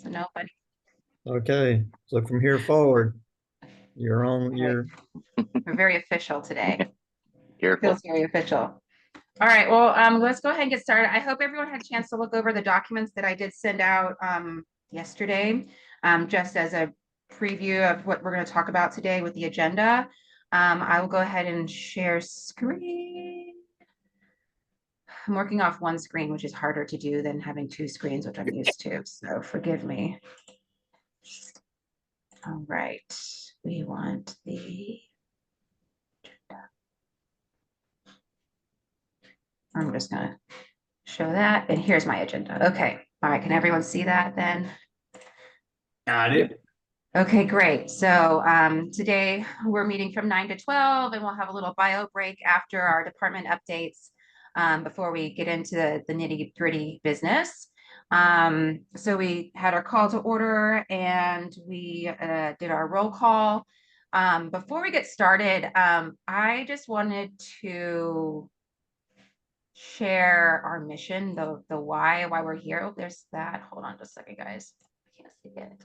So nobody. Okay, so from here forward, you're on All right. your. We're very official today. Feels Careful. very official. All right, well, let's go ahead and get started. I hope everyone had a chance to look over the documents that I did send out yesterday, just as a preview of what we're going to talk about today with the agenda. I will go ahead and share screen. I'm working off one screen, which is harder to do than having two screens, which I'm used to, so forgive me. All right, we want the I'm just gonna show that, and here's my agenda. Okay, all right, can everyone see that then? Got it. Okay, great. So today we're meeting from 9 to 12, and we'll have a little bio break after our department updates before we get into the nitty-gritty business. So we had our call to order and we did our roll call. Before we get started, I just wanted to share our mission, the why we're here. Oh, there's that. Hold on just a second, guys. I can't see it.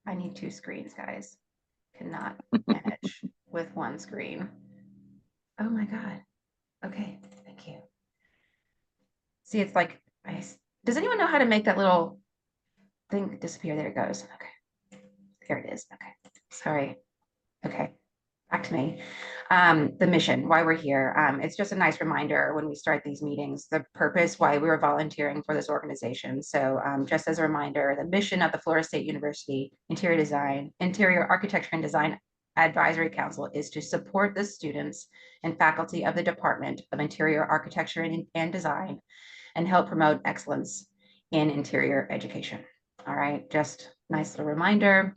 I need two screens, guys. Cannot manage with one screen. Oh my God. Okay, thank you. See, it's like, does anyone know how to make that little thing disappear? There it goes. Okay, there it is. Okay, sorry. Okay, back to me. The mission, why we're here. It's just a nice reminder when we start these meetings, the purpose, why we were volunteering for this organization. So just as a reminder, the mission of the Florida State University Interior Architecture and Design Advisory Council is to support the students and faculty of the Department of Interior Architecture and Design and help promote excellence in interior education. All right, just nice little reminder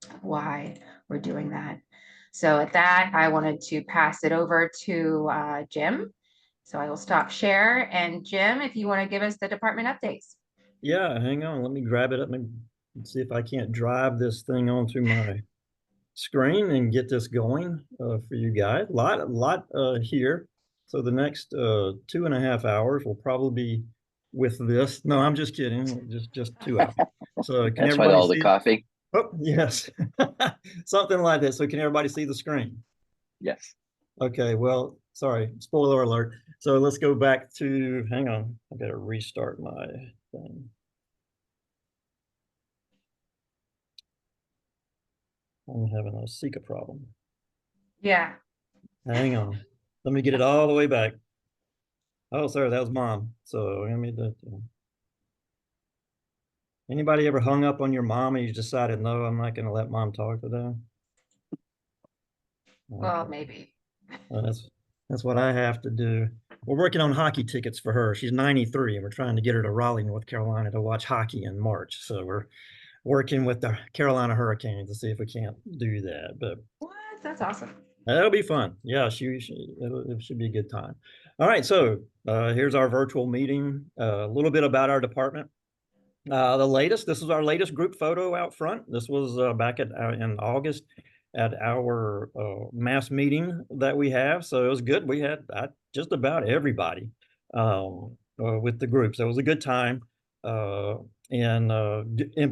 of why we're doing that. So at that, I wanted to pass it over to Jim. So I will stop share. And Jim, if you want to give us the department updates. Yeah, hang on. Let me grab it up and see if I can't drive this thing onto my screen and get this going for you guys. A lot here. So the next 2.5 hours will probably be with this. No, I'm just kidding. Just 2 hours. So can That's why everybody all the see? coffee. Oh, yes. Something like that. So can everybody see the screen? Yes. Okay, well, sorry, spoiler alert. So let's go back to, hang on, I gotta restart my thing. I'm having a Sika problem. Yeah. Hang on. Let me get it all the way back. Oh, sorry, that was mom. So let me do. Anybody ever hung up on your mom and you decided, no, I'm not gonna let mom talk today? Well, Okay. maybe. Well, that's what I have to do. We're working on hockey tickets for her. She's 93, and we're trying to get her to Raleigh, North Carolina to watch hockey in March. So we're working with the Carolina Hurricanes to see if we can't do that. But What? That's awesome. that'll be fun. Yeah, it should be a good time. All right, so here's our virtual meeting. A little bit about our department. This is our latest group photo out front. This was back in August at our mass meeting that we have. So it was good. We had just about everybody with the group. So it was a good time. And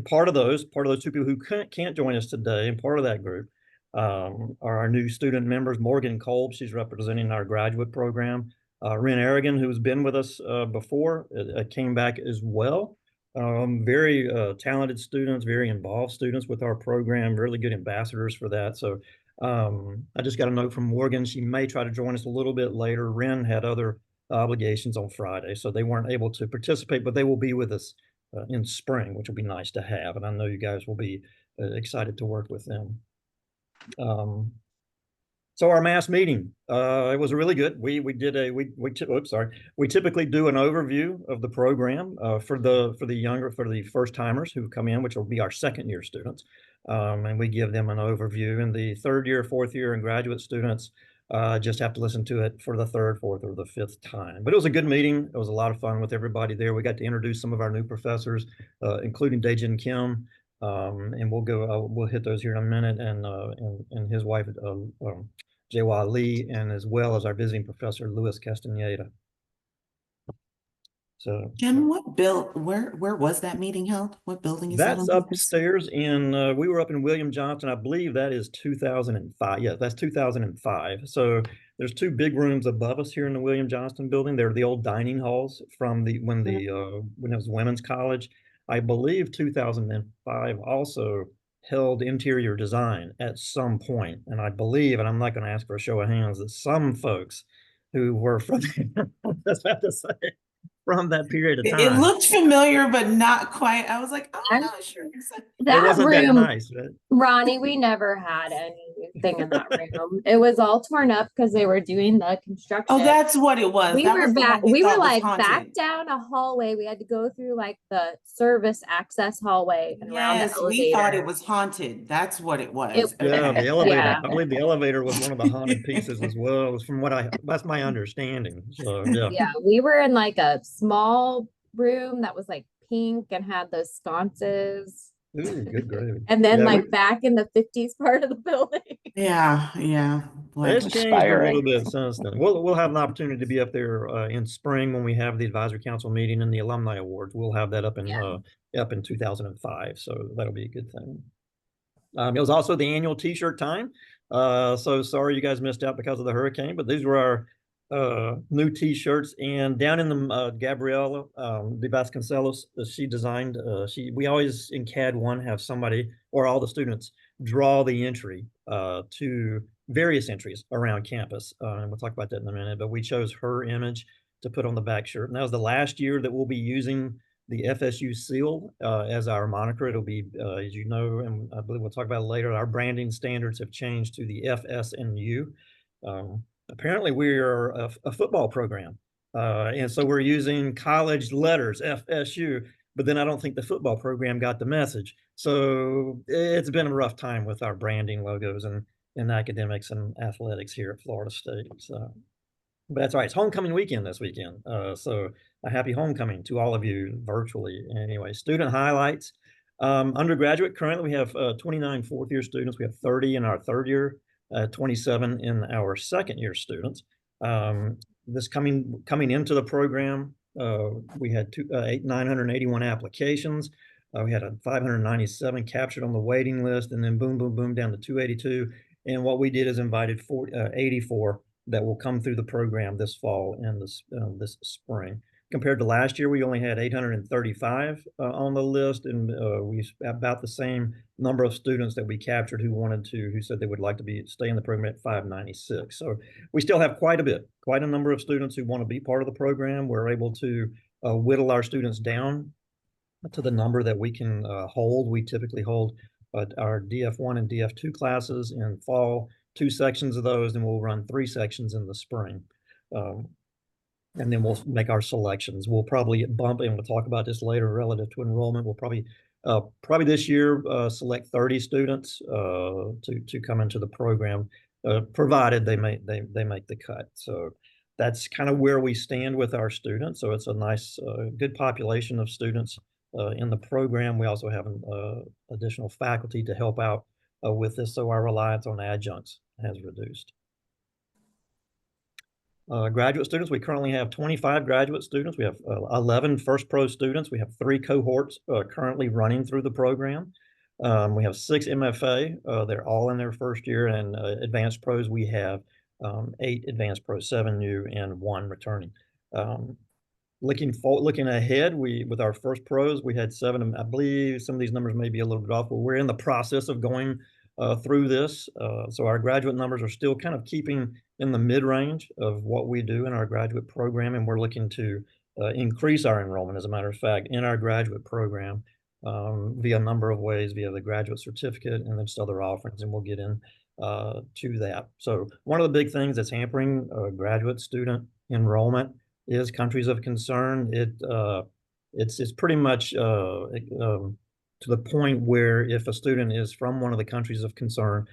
part of those two people who can't join us today, and part of that group are our new student members, Morgan Kolb. She's representing our graduate program. Ren Aragon, who's been with us before, came back as well. Very talented students, very involved students with our program, really good ambassadors for that. So I just got a note from Morgan. She may try to join us a little bit later. Ren had other obligations on Friday, so they weren't able to participate, but they will be with us in spring, which will be nice to have. And I know you guys will be excited to work with them. So our mass meeting, it was really good. We typically do an overview of the program for the first timers who come in, which will be our second year students, and we give them an overview. And the third year, fourth year, and graduate students just have to listen to it for the third, fourth, or the fifth time. But it was a good meeting. It was a lot of fun with everybody there. We got to introduce some of our new professors, including Daejin Kim. And we'll hit those here in a minute, and his wife, Jaewha Lee, and as well as our visiting professor, Louis Castaneda. So Jim, where was that meeting held? What building is that that's on campus? upstairs in, we were up in William Johnson. I believe that is 2005. Yeah, that's 2005. So there's two big rooms above us here in the William Johnston building. They're the old dining halls from when it was women's college. I believe 2005 also held interior design at some point. And I believe, and I'm not going to ask for a show of hands, that some folks who were from, that's what I have to say, from that period of It time. looked familiar, but not quite. I was like, I'm I'm not sure. It that wasn't that room, nice, right? Ronnie, we never had anything in that room. It was all torn up because they were doing the Oh, construction. that's what it was. That was the one we We were thought was like back haunted. down a hallway. We had to go through like the service access hallway and around the Yes, we thought it elevator. was haunted. That's what it It was. Yeah, the elevator. yeah. I believe the elevator was one of the haunted pieces as well, from that's my understanding. So yeah. Yeah. We were in like a small room that was like pink and had those sconces. Ooh, good gravy. And then Yeah, like back in the 50s part of the building. Yeah, yeah. Boy, it it's was changed a little inspiring. bit since then. We'll have an opportunity to be up there in spring when we have the advisory council meeting and the alumni awards. We'll have that Yeah. up in 2005, so that'll be a good thing. It was also the annual T-shirt time. So sorry you guys missed out because of the hurricane, but these were our new T-shirts. And down in the Gabriela de Vasconcelos, she designed. We always in CAD 1 have somebody or all the students draw the entry to various entries around campus, and we'll talk about that in a minute. But we chose her image to put on the back shirt, and that was the last year that we'll be using the FSU seal as our moniker. It'll be, as you know, and I believe we'll talk about it later, our branding standards have changed to the FSNU. Apparently, we are a football program. And so we're using college letters, FSU, but then I don't think the football program got the message. So it's been a rough time with our branding logos and academics and athletics here at Florida State. So but that's all right. It's homecoming weekend this weekend. So a happy homecoming to all of you virtually. Anyway, student highlights. Undergraduate, currently we have 29 fourth year students. We have 30 in our third year, 27 in our second year students. This coming into the program, we had 981 applications. We had 597 captured on the waiting list, and then boom, boom, boom, down to 282. And what we did is invited 84 that will come through the program this fall and this spring. Compared to last year, we only had 835 on the list, and we about the same number of students that we captured who said they would like to stay in the program at 596. So we still have quite a number of students who want to be part of the program. We're able to whittle our students down to the number that we can hold. We typically hold our DF1 and DF2 classes in fall, 2 sections of those, and we'll run 3 sections in the spring. And then we'll make our selections. We'll probably bump, and we'll talk about this later relative to enrollment. We'll probably this year select 30 students to come into the program, provided they make the cut. So that's kind of where we stand with our students. So it's a nice, good population of students in the program. We also have additional faculty to help out with this, so our reliance on adjuncts has reduced. Graduate students, we currently have 25 graduate students. We have 11 first pro students. We have 3 cohorts currently running through the program. We have 6 MFA. They're all in their first year, and advanced pros, we have 8 advanced pros, 7 new and 1 returning. Looking ahead, with our first pros, we had 7. I believe some of these numbers may be a little bit off, but we're in the process of going through this. So our graduate numbers are still kind of keeping in the mid-range of what we do in our graduate program, and we're looking to increase our enrollment, as a matter of fact, in our graduate program via a number of ways, via the graduate certificate and then just other offerings, and we'll get in to that. So one of the big things that's hampering graduate student enrollment is countries of concern. It's pretty much to the point where if a student is from one of the countries of concern,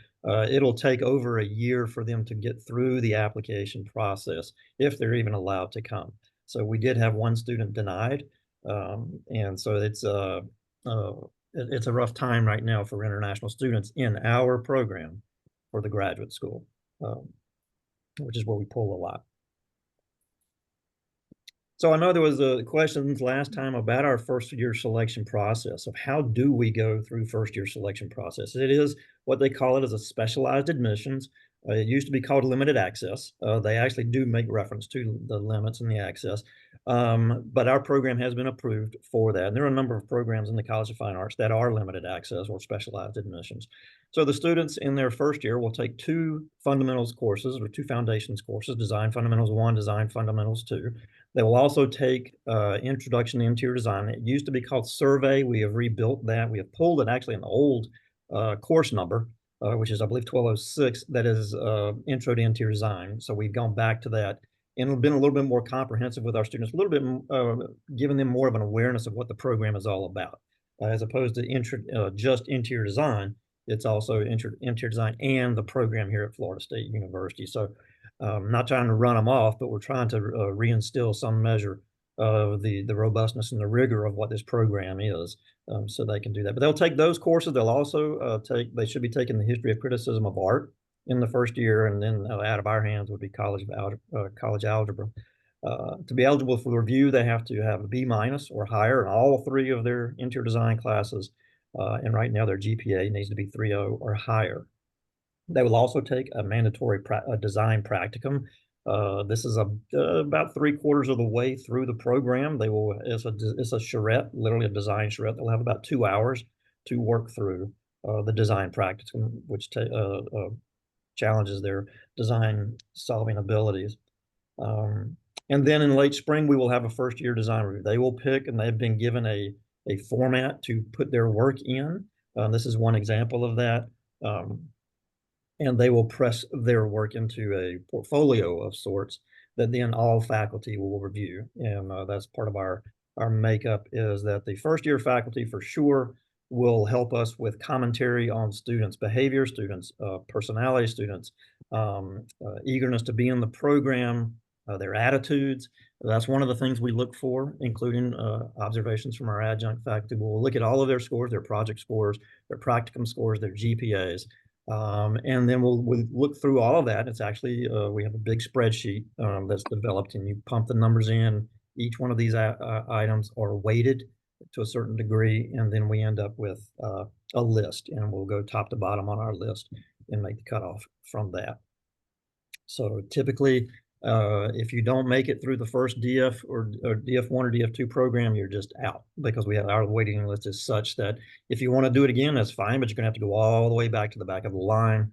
it'll take over a year for them to get through the application process if they're even allowed to come. So we did have 1 student denied, and so it's a rough time right now for international students in our program for the graduate school, which is where we pull a lot. So I know there was a questions last time about our first year selection process of how do we go through first year selection process. It is what they call it as a specialized admissions. It used to be called limited access. They actually do make reference to the limits and the access. But our program has been approved for that. And there are a number of programs in the College of Fine Arts that are limited access or specialized admissions. So the students in their first year will take 2 fundamentals courses or 2 foundations courses, Design Fundamentals 1, Design Fundamentals 2. They will also take Introduction to Interior Design. It used to be called Survey. We have rebuilt that. We have pulled it actually an old course number, which is I believe 1206, that is Intro to Interior Design. So we've gone back to that and been a little bit more comprehensive with our students, a little bit giving them more of an awareness of what the program is all about, as opposed to just interior design. It's also interior design and the program here at Florida State University. So not trying to run them off, but we're trying to reinstill some measure of the robustness and the rigor of what this program is, so they can do that. But they'll take those courses. They'll also they should be taking the history of criticism of art in the first year, and then out of our hands would be college algebra. To be eligible for the review, they have to have a B- or higher in all 3 of their interior design classes. And right now their GPA needs to be 3.0 or higher. They will also take a mandatory design practicum. This is about 3/4 of the way through the program. It's a charrette, literally a design charrette. They'll have about 2 hours to work through the design practicum, which challenges their design solving abilities. And then in late spring, we will have a first year design review. They will pick, and they've been given a format to put their work in. This is one example of that. And they will press their work into a portfolio of sorts that then all faculty will review. And that's part of our makeup, is that the first year faculty for sure will help us with commentary on students' behavior, students' personality, students' eagerness to be in the program, their attitudes. That's one of the things we look for, including observations from our adjunct faculty. We'll look at all of their scores, their project scores, their practicum scores, their GPAs. And then we'll look through all of that. It's actually, we have a big spreadsheet that's developed, and you pump the numbers in. Each one of these items are weighted to a certain degree, and then we end up with a list, and we'll go top to bottom on our list and make the cutoff from that. So typically, if you don't make it through the first DF or DF1 or DF2 program, you're just out, because we have our waiting list is such that if you want to do it again, that's fine, but you're gonna have to go all the way back to the back of the line,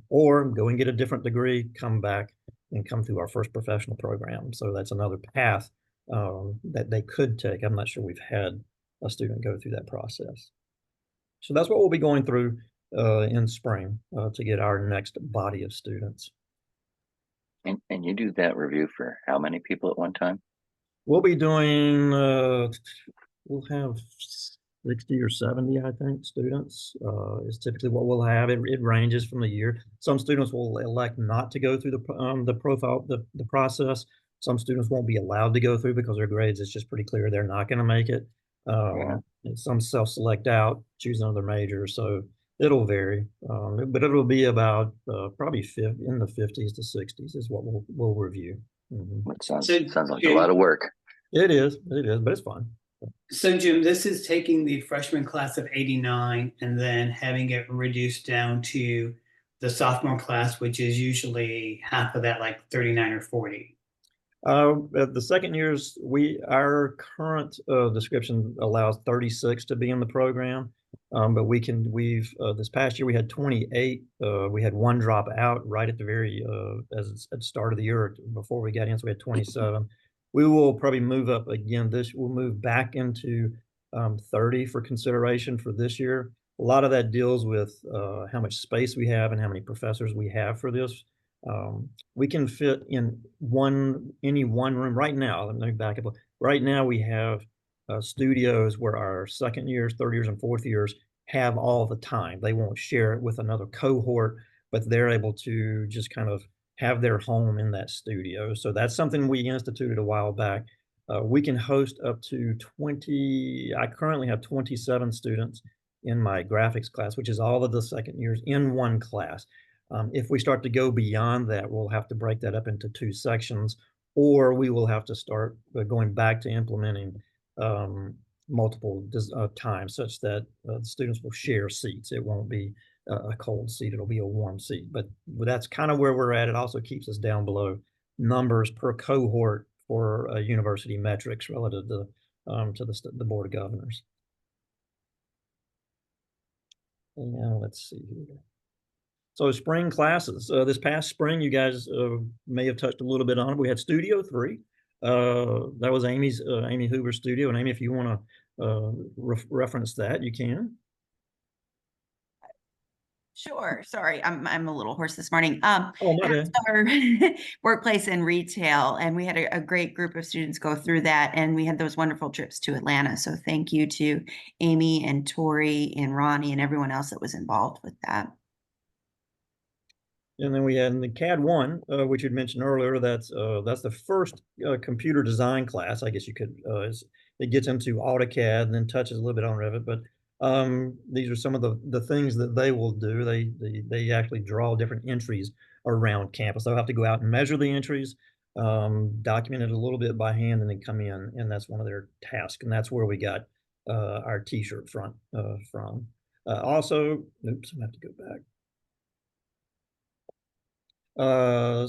or go and get a different degree, come back and come through our first professional program. So that's another path that they could take. I'm not sure we've had a student go through that process. So that's what we'll be going through in spring to get our next body of students. And you do that review for how many people at one time? We'll be doing, we'll have 60 or 70, I think, students is typically what we'll have. It ranges from the year. Some students will elect not to go through the process. Some students won't be allowed to go through because their grades, it's just pretty clear they're not going to make it. Some self-select out, choose another major. So it'll vary, but it'll be about probably in the 50s to 60s is what we'll review. That sounds So, like Jim, a lot of work. It is, but it's fun. So Jim, this is taking the freshman class of 89 and then having it reduced down to the sophomore class, which is usually half of that, like 39 or 40. The second years, our current description allows 36 to be in the program, but this past year we had 28. We had one drop out right at the very at the start of the year before we got in, so we had 27. We will probably move up again. We'll move back into 30 for consideration for this year. A lot of that deals with how much space we have and how many professors we have for this. We can fit in any one room right now. Let me back up. Right now we have studios where our second years, third years, and fourth years have all the time. They won't share it with another cohort, but they're able to just kind of have their home in that studio. So that's something we instituted a while back. We can host up to 20. I currently have 27 students in my graphics class, which is all of the second years in one class. If we start to go beyond that, we'll have to break that up into 2 sections, or we will have to start going back to implementing multiple times such that the students will share seats. It won't be a cold seat, it'll be a warm seat. But that's kind of where we're at. It also keeps us down below numbers per cohort for university metrics relative to the Board of Governors. And let's see here. So spring classes. This past spring, you guys may have touched a little bit on it. We had Studio 3. That was Amy Hoover's studio. And Amy, if you want to reference that, you can. Sure. Sorry, I'm a little hoarse this morning. Oh, my bad. Our workplace and retail, and we had a great group of students go through that, and we had those wonderful trips to Atlanta. So thank you to Amy and Tori and Ronnie and everyone else that was involved with that. And then we had in the CAD 1, which you'd mentioned earlier. That's the first computer design class, I guess you could. It gets into AutoCAD and then touches a little bit on Revit. But these are some of the things that they will do. They actually draw different entries around campus. They'll have to go out and measure the entries, document it a little bit by hand, and then come in. And that's one of their tasks. And that's where we got our T-shirt front from. Also, oops, I have to go back.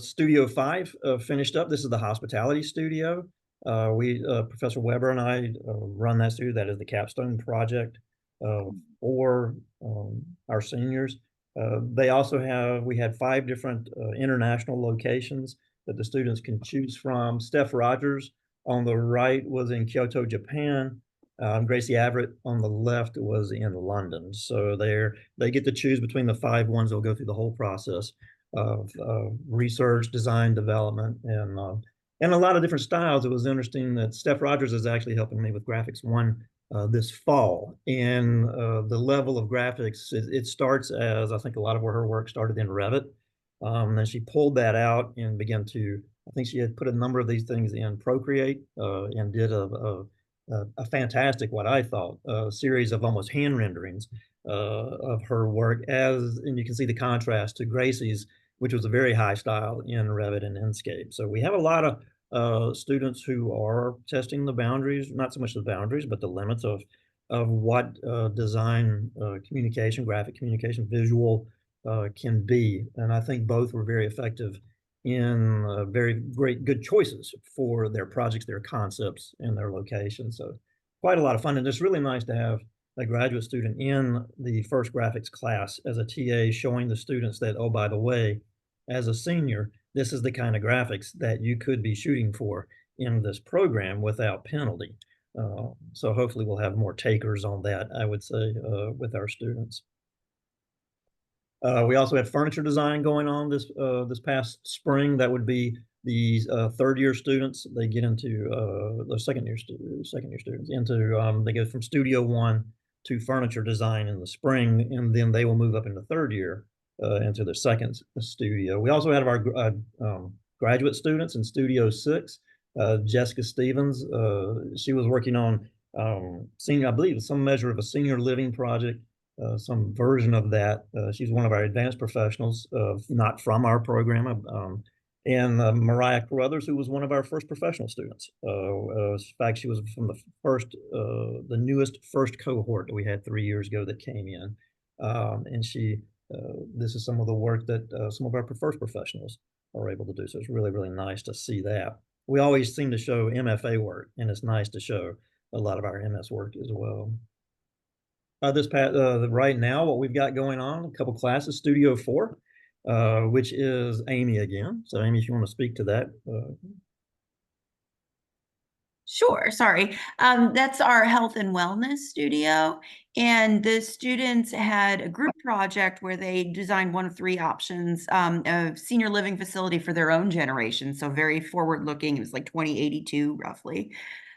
Studio 5 finished up. This is the hospitality studio. Professor Weber and I run that studio. That is the capstone project for our seniors. We had 5 different international locations that the students can choose from. Steph Rogers on the right was in Kyoto, Japan. Gracie Averett on the left was in London. So they get to choose between the 5 ones. They'll go through the whole process of research, design, development, and a lot of different styles. It was interesting that Steph Rogers is actually helping me with Graphics 1 this fall. And the level of graphics, it starts as, I think a lot of her work started in Revit. Then she pulled that out and began to, I think she had put a number of these things in Procreate and did a fantastic, what I thought, series of almost hand renderings of her work, and you can see the contrast to Gracie's, which was a very high style in Revit and Inkscape. So we have a lot of students who are testing the boundaries, not so much the boundaries, but the limits of what design communication, graphic communication, visual can be. And I think both were very effective in very good choices for their projects, their concepts, and their locations. So quite a lot of fun. And it's really nice to have a graduate student in the first graphics class as a TA, showing the students that, oh, by the way, as a senior, this is the kind of graphics that you could be shooting for in this program without penalty. So hopefully we'll have more takers on that, I would say, with our students. We also had furniture design going on this past spring. That would be these third-year students. They get into the second-year students into they go from Studio 1 to furniture design in the spring, and then they will move up into third year into their second studio. We also had our graduate students in Studio 6. Jessica Stevens, she was working on I believe some measure of a senior living project, some version of that. She's one of our advanced professionals, not from our program. And Mariah Carruthers, who was one of our first professional students. In fact, she was from the newest first cohort that we had 3 years ago that came in. And this is some of the work that some of our first professionals are able to do. So it's really, really nice to see that. We always seem to show MFA work, and it's nice to show a lot of our MS work as well. Right now, what we've got going on, a couple classes, Studio 4, which is Amy again. So Amy, if you want to speak to that. Sure, sorry. That's our health and wellness studio. And the students had a group project where they designed one of 3 options, of senior living facility for their own generation. So very forward looking. It was like 2082 roughly.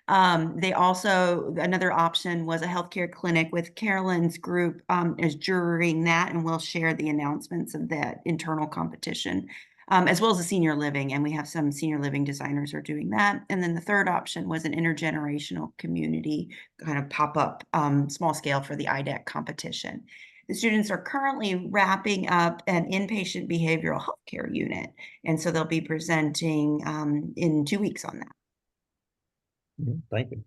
Another option was a healthcare clinic with Carolyn's group as jurying that, and we'll share the announcements of that internal competition. As well as a senior living, and we have some senior living designers are doing that. And then the third option was an intergenerational community kind of pop-up small scale for the IDEC competition. The students are currently wrapping up an inpatient behavioral health care unit. And so they'll be presenting in 2 weeks on that. Thank you.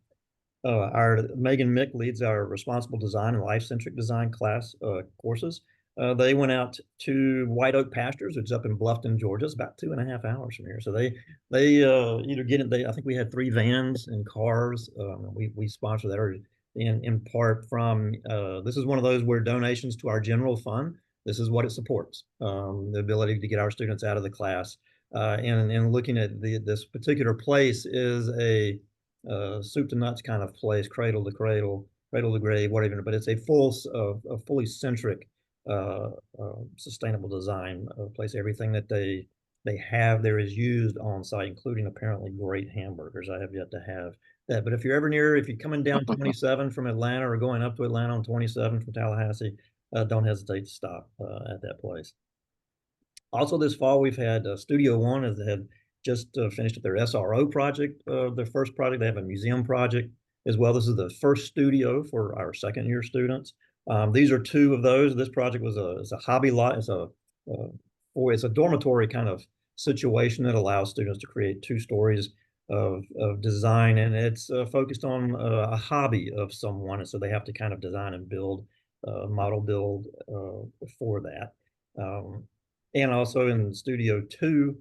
Our Megan Mick leads our responsible design and life-centric design class courses. They went out to White Oak Pastures, which is up in Bluffton, Georgia. It's about 2.5 hours from here. So they either get it. I think we had 3 vans and cars. We sponsor that, or in part from. This is one of those where donations to our general fund. This is what it supports: the ability to get our students out of the class. And looking at this particular place is a soup to nuts kind of place, cradle to cradle, cradle to grave, whatever. But it's a fully centric, sustainable design place. Everything that they have there is used on site, including apparently great hamburgers. I have yet to have that. But if you're coming down 27 from Atlanta or going up to Atlanta on 27 from Tallahassee, don't hesitate to stop at that place. Also, this fall we've had Studio One has had just finished their SRO project, their first project. They have a museum project as well. This is the first studio for our second year students. These are 2 of those. This project was a hobby lot. It's a dormitory kind of situation that allows students to create 2 stories of design, and it's focused on a hobby of someone, and so they have to kind of design and build, model build for that. And also in Studio 2,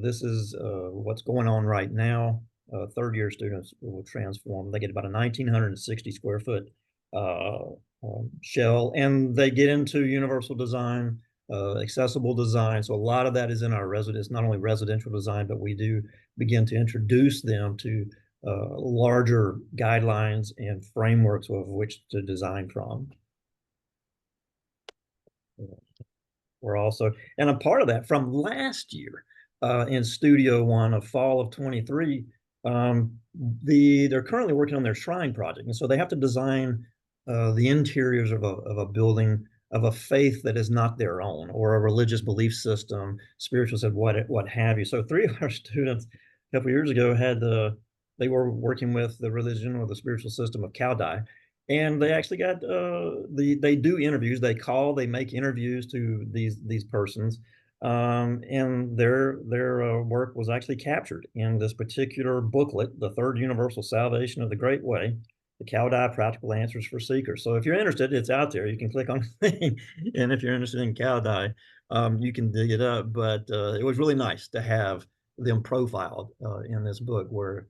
this is what's going on right now. 3rd year students will transform. They get about a 1,960 square foot shell, and they get into universal design, accessible design. So a lot of that is in our residence, not only residential design, but we do begin to introduce them to larger guidelines and frameworks of which to design from. We're also, and a part of that from last year in Studio One of fall of 23, they're currently working on their shrine project. And so they have to design the interiors of a building of a faith that is not their own, or a religious belief system, spiritual, said what have you. So 3 of our students a couple of years ago they were working with the religion or the spiritual system of Cowdai. And they actually got they do interviews. They make interviews to these persons, and their work was actually captured in this particular booklet, The Third Universal Salvation of the Great Way, the Cowdai Practical Answers for Seekers. So if you're interested, it's out there. You can click on the thing, and if you're interested in Cowdai, you can dig it up. But it was really nice to have them profiled in this book, where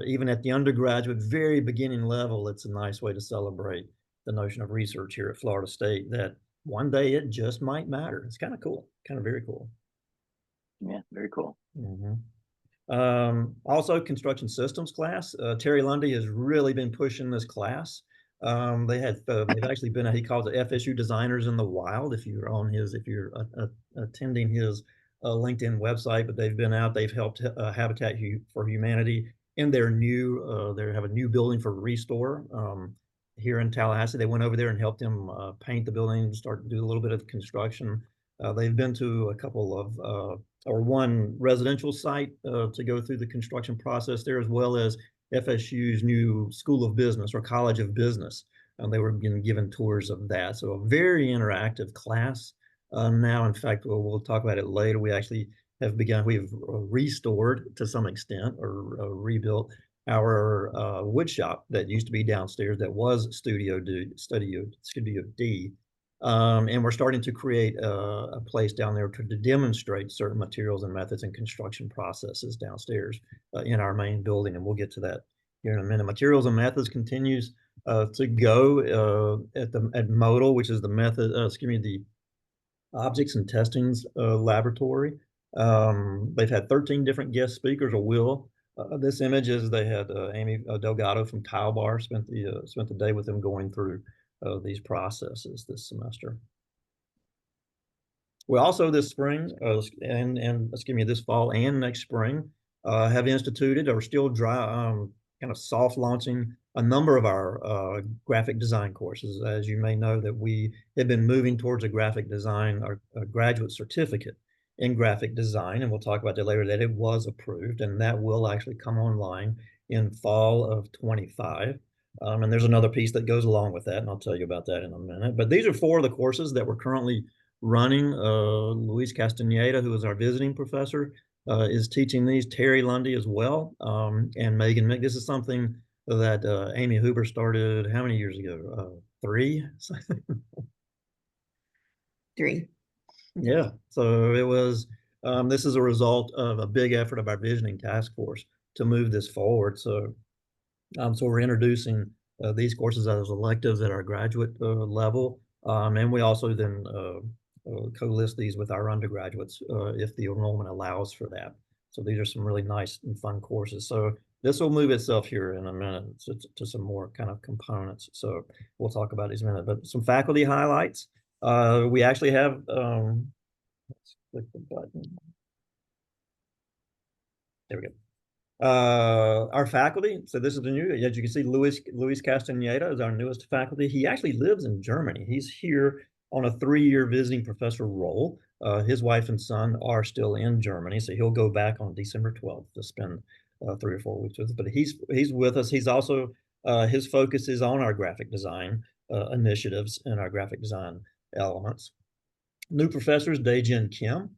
even at the undergraduate, very beginning level, it's a nice way to celebrate the notion of research here at Florida State, that one day it just might matter. It's kind of cool, kind of very cool. Yeah, very cool. Also, construction systems class. Terry Lundy has really been pushing this class. They've actually been, he calls it FSU Designers in the Wild. If you're attending his LinkedIn website, but they've been out. They've helped Habitat for Humanity in their they have a new building for Restore here in Tallahassee. They went over there and helped him paint the building, start to do a little bit of construction. They've been to a couple of one residential site to go through the construction process there, as well as FSU's new School of Business or College of Business. They were given tours of that. So a very interactive class. Now, in fact, we'll talk about it later. We actually we've restored to some extent, or rebuilt our wood shop that used to be downstairs that was Studio D. And we're starting to create a place down there to demonstrate certain materials and methods and construction processes downstairs in our main building. And we'll get to that here in a minute. Materials and methods continues to go at Modal, which is the objects and testings laboratory. They've had 13 different guest speakers, or will. This image is they had Amy Delgado from Tile Bar spent the day with them going through these processes this semester. We also this spring this fall and next spring have instituted, or still kind of soft launching a number of our graphic design courses. As you may know, that we have been moving towards a graphic design or a graduate certificate in graphic design, and we'll talk about that later, that it was approved, and that will actually come online in fall of 25. And there's another piece that goes along with that, and I'll tell you about that in a minute. But these are 4 of the courses that we're currently running. Luis Castaneda, who is our visiting professor, is teaching these. Terry Lundy as well, and Megan Mick. This is something that Amy Huber started how many years ago? 3? 3. Yeah. So it was, this is a result of a big effort of our visioning task force to move this forward. So we're introducing these courses as electives at our graduate level. And we also then co-list these with our undergraduates if the enrollment allows for that. So these are some really nice and fun courses. So this will move itself here in a minute to some more kind of components. So we'll talk about these in a minute, but some faculty highlights. We actually have, let's click the button. There we go. Our faculty, so this is the new, as you can see, Luis Castaneda is our newest faculty. He actually lives in Germany. He's here on a 3-year visiting professor role. His wife and son are still in Germany, so he'll go back on December 12th to spend 3 or 4 weeks with us. But he's with us. He's also, his focus is on our graphic design initiatives and our graphic design elements. New professors, Dae-Jin Kim.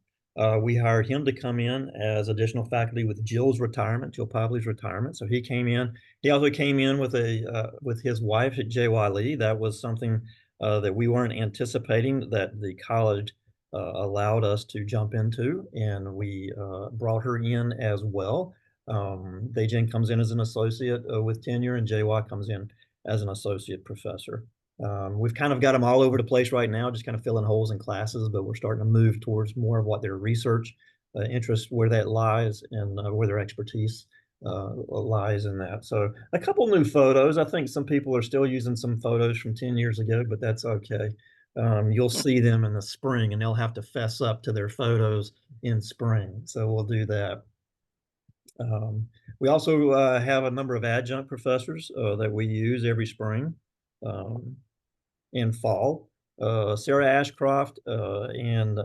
We hired him to come in as additional faculty with Jill Pavley's retirement. So he came in. He also came in with his wife at J.Y. Lee. That was something that we weren't anticipating that the college allowed us to jump into, and we brought her in as well. Dae-Jin comes in as an associate with tenure, and J.Y. comes in as an associate professor. We've kind of got them all over the place right now, just kind of filling holes in classes, but we're starting to move towards more of what their research interest, where that lies, and where their expertise lies in that. So a couple new photos. I think some people are still using some photos from 10 years ago, but that's okay. You'll see them in the spring, and they'll have to fess up to their photos in spring. So we'll do that. We also have a number of adjunct professors that we use every spring. In fall. Sarah Ashcroft and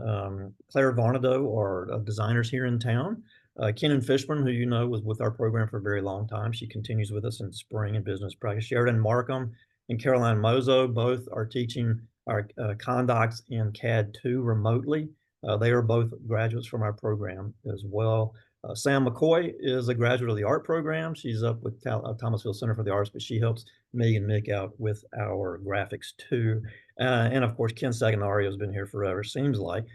Claire Varnado are designers here in town. Kenan Fishburne, who you know was with our program for a very long time, she continues with us in spring and business practice. Sheridan Markham and Caroline Mozo both are teaching our Condocs and CAD 2 remotely. They are both graduates from our program as well. Sam McCoy is a graduate of the art program. She's up with Thomasville Center for the Arts, but she helps Megan Mick out with our graphics too. And of course, Ken Saganario has been here forever, seems like,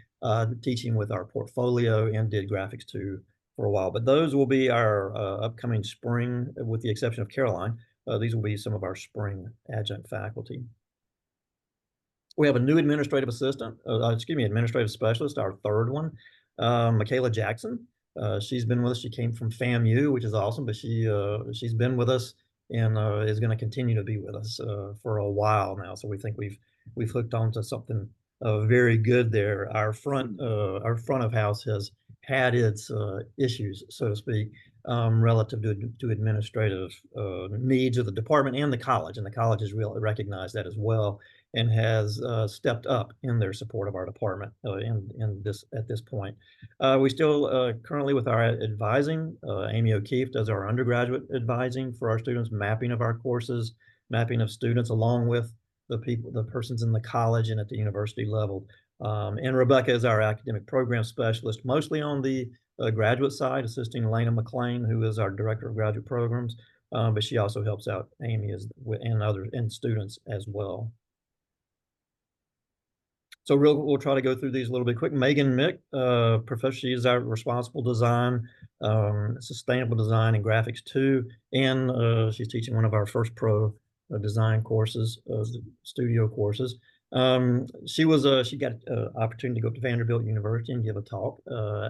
teaching with our portfolio and did graphics too for a while. But those will be our upcoming spring, with the exception of Caroline. These will be some of our spring adjunct faculty. We have a new administrative assistant, administrative specialist, our 3rd one, Michaela Jackson. She's been with us. She came from FAMU, which is awesome, but she's been with us and is going to continue to be with us for a while now. So we think we've hooked on to something very good there. Our front of house has had its issues, so to speak, relative to administrative needs of the department and the college, and the college has really recognized that as well, and has stepped up in their support of our department at this point. We still currently with our advising, Amy O'Keefe does our undergraduate advising for our students, mapping of our courses, mapping of students, along with the persons in the college and at the university level. And Rebecca is our academic program specialist, mostly on the graduate side, assisting Elena McLean, who is our director of graduate programs, but she also helps out Amy and students as well. So we'll try to go through these a little bit quick. Megan Mick, professor, she is our responsible design, sustainable design, and graphics too. And she's teaching one of our first pro design courses, studio courses. She got an opportunity to go to Vanderbilt University and give a talk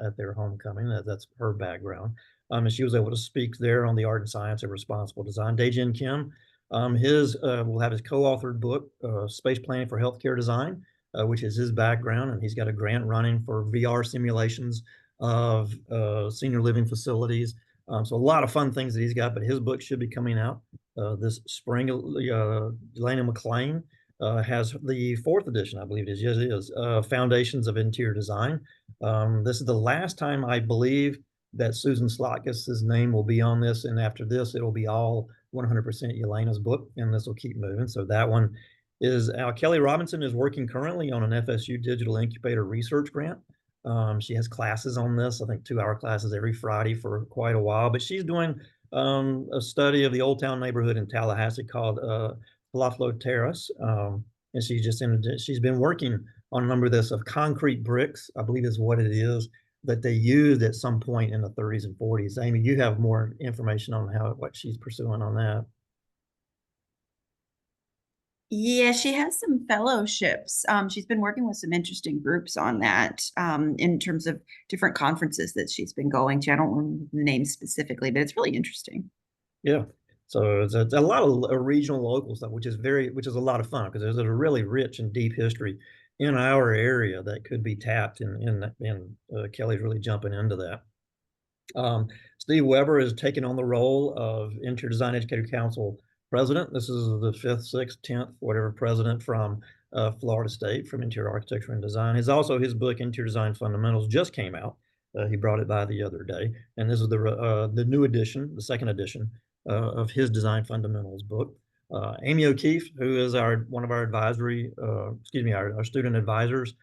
at their homecoming. That's her background. And she was able to speak there on the art and science of responsible design. Dae-Jin Kim, will have his co-authored book, Space Planning for Healthcare Design, which is his background, and he's got a grant running for VR simulations of senior living facilities. So a lot of fun things that he's got, but his book should be coming out this spring. Elena McLean has the 4th edition, I believe it is. Yes, it is. Foundations of Interior Design. This is the last time, I believe, that Susan Slotkus' name will be on this, and after this, it'll be all 100% Elena's book, and this will keep moving. So that one is Kelly Robinson is working currently on an FSU Digital Incubator research grant. She has classes on this, I think 2-hour classes every Friday for quite a while, but she's doing a study of the Old Town neighborhood in Tallahassee called Palaflo Terrace. And she's been working on a number of this of concrete bricks, I believe is what it is, that they used at some point in the 30s and 40s. Amy, you have more information on what she's pursuing on that. Yeah, she has some fellowships. She's been working with some interesting groups on that, in terms of different conferences that she's been going to. I don't remember the name specifically, but it's really interesting. Yeah. So it's a lot of regional local stuff, which is a lot of fun because there's a really rich and deep history in our area that could be tapped, and Kelly's really jumping into that. Steve Weber is taking on the role of Interior Design Educator Council president. This is the 5th, 6th, 10th, whatever president from Florida State from Interior Architecture and Design. His book Interior Design Fundamentals just came out. He brought it by the other day, and this is the new edition, the 2nd edition of his Design Fundamentals book. Amy O'Keefe, who is one of our advisory, our student advisors.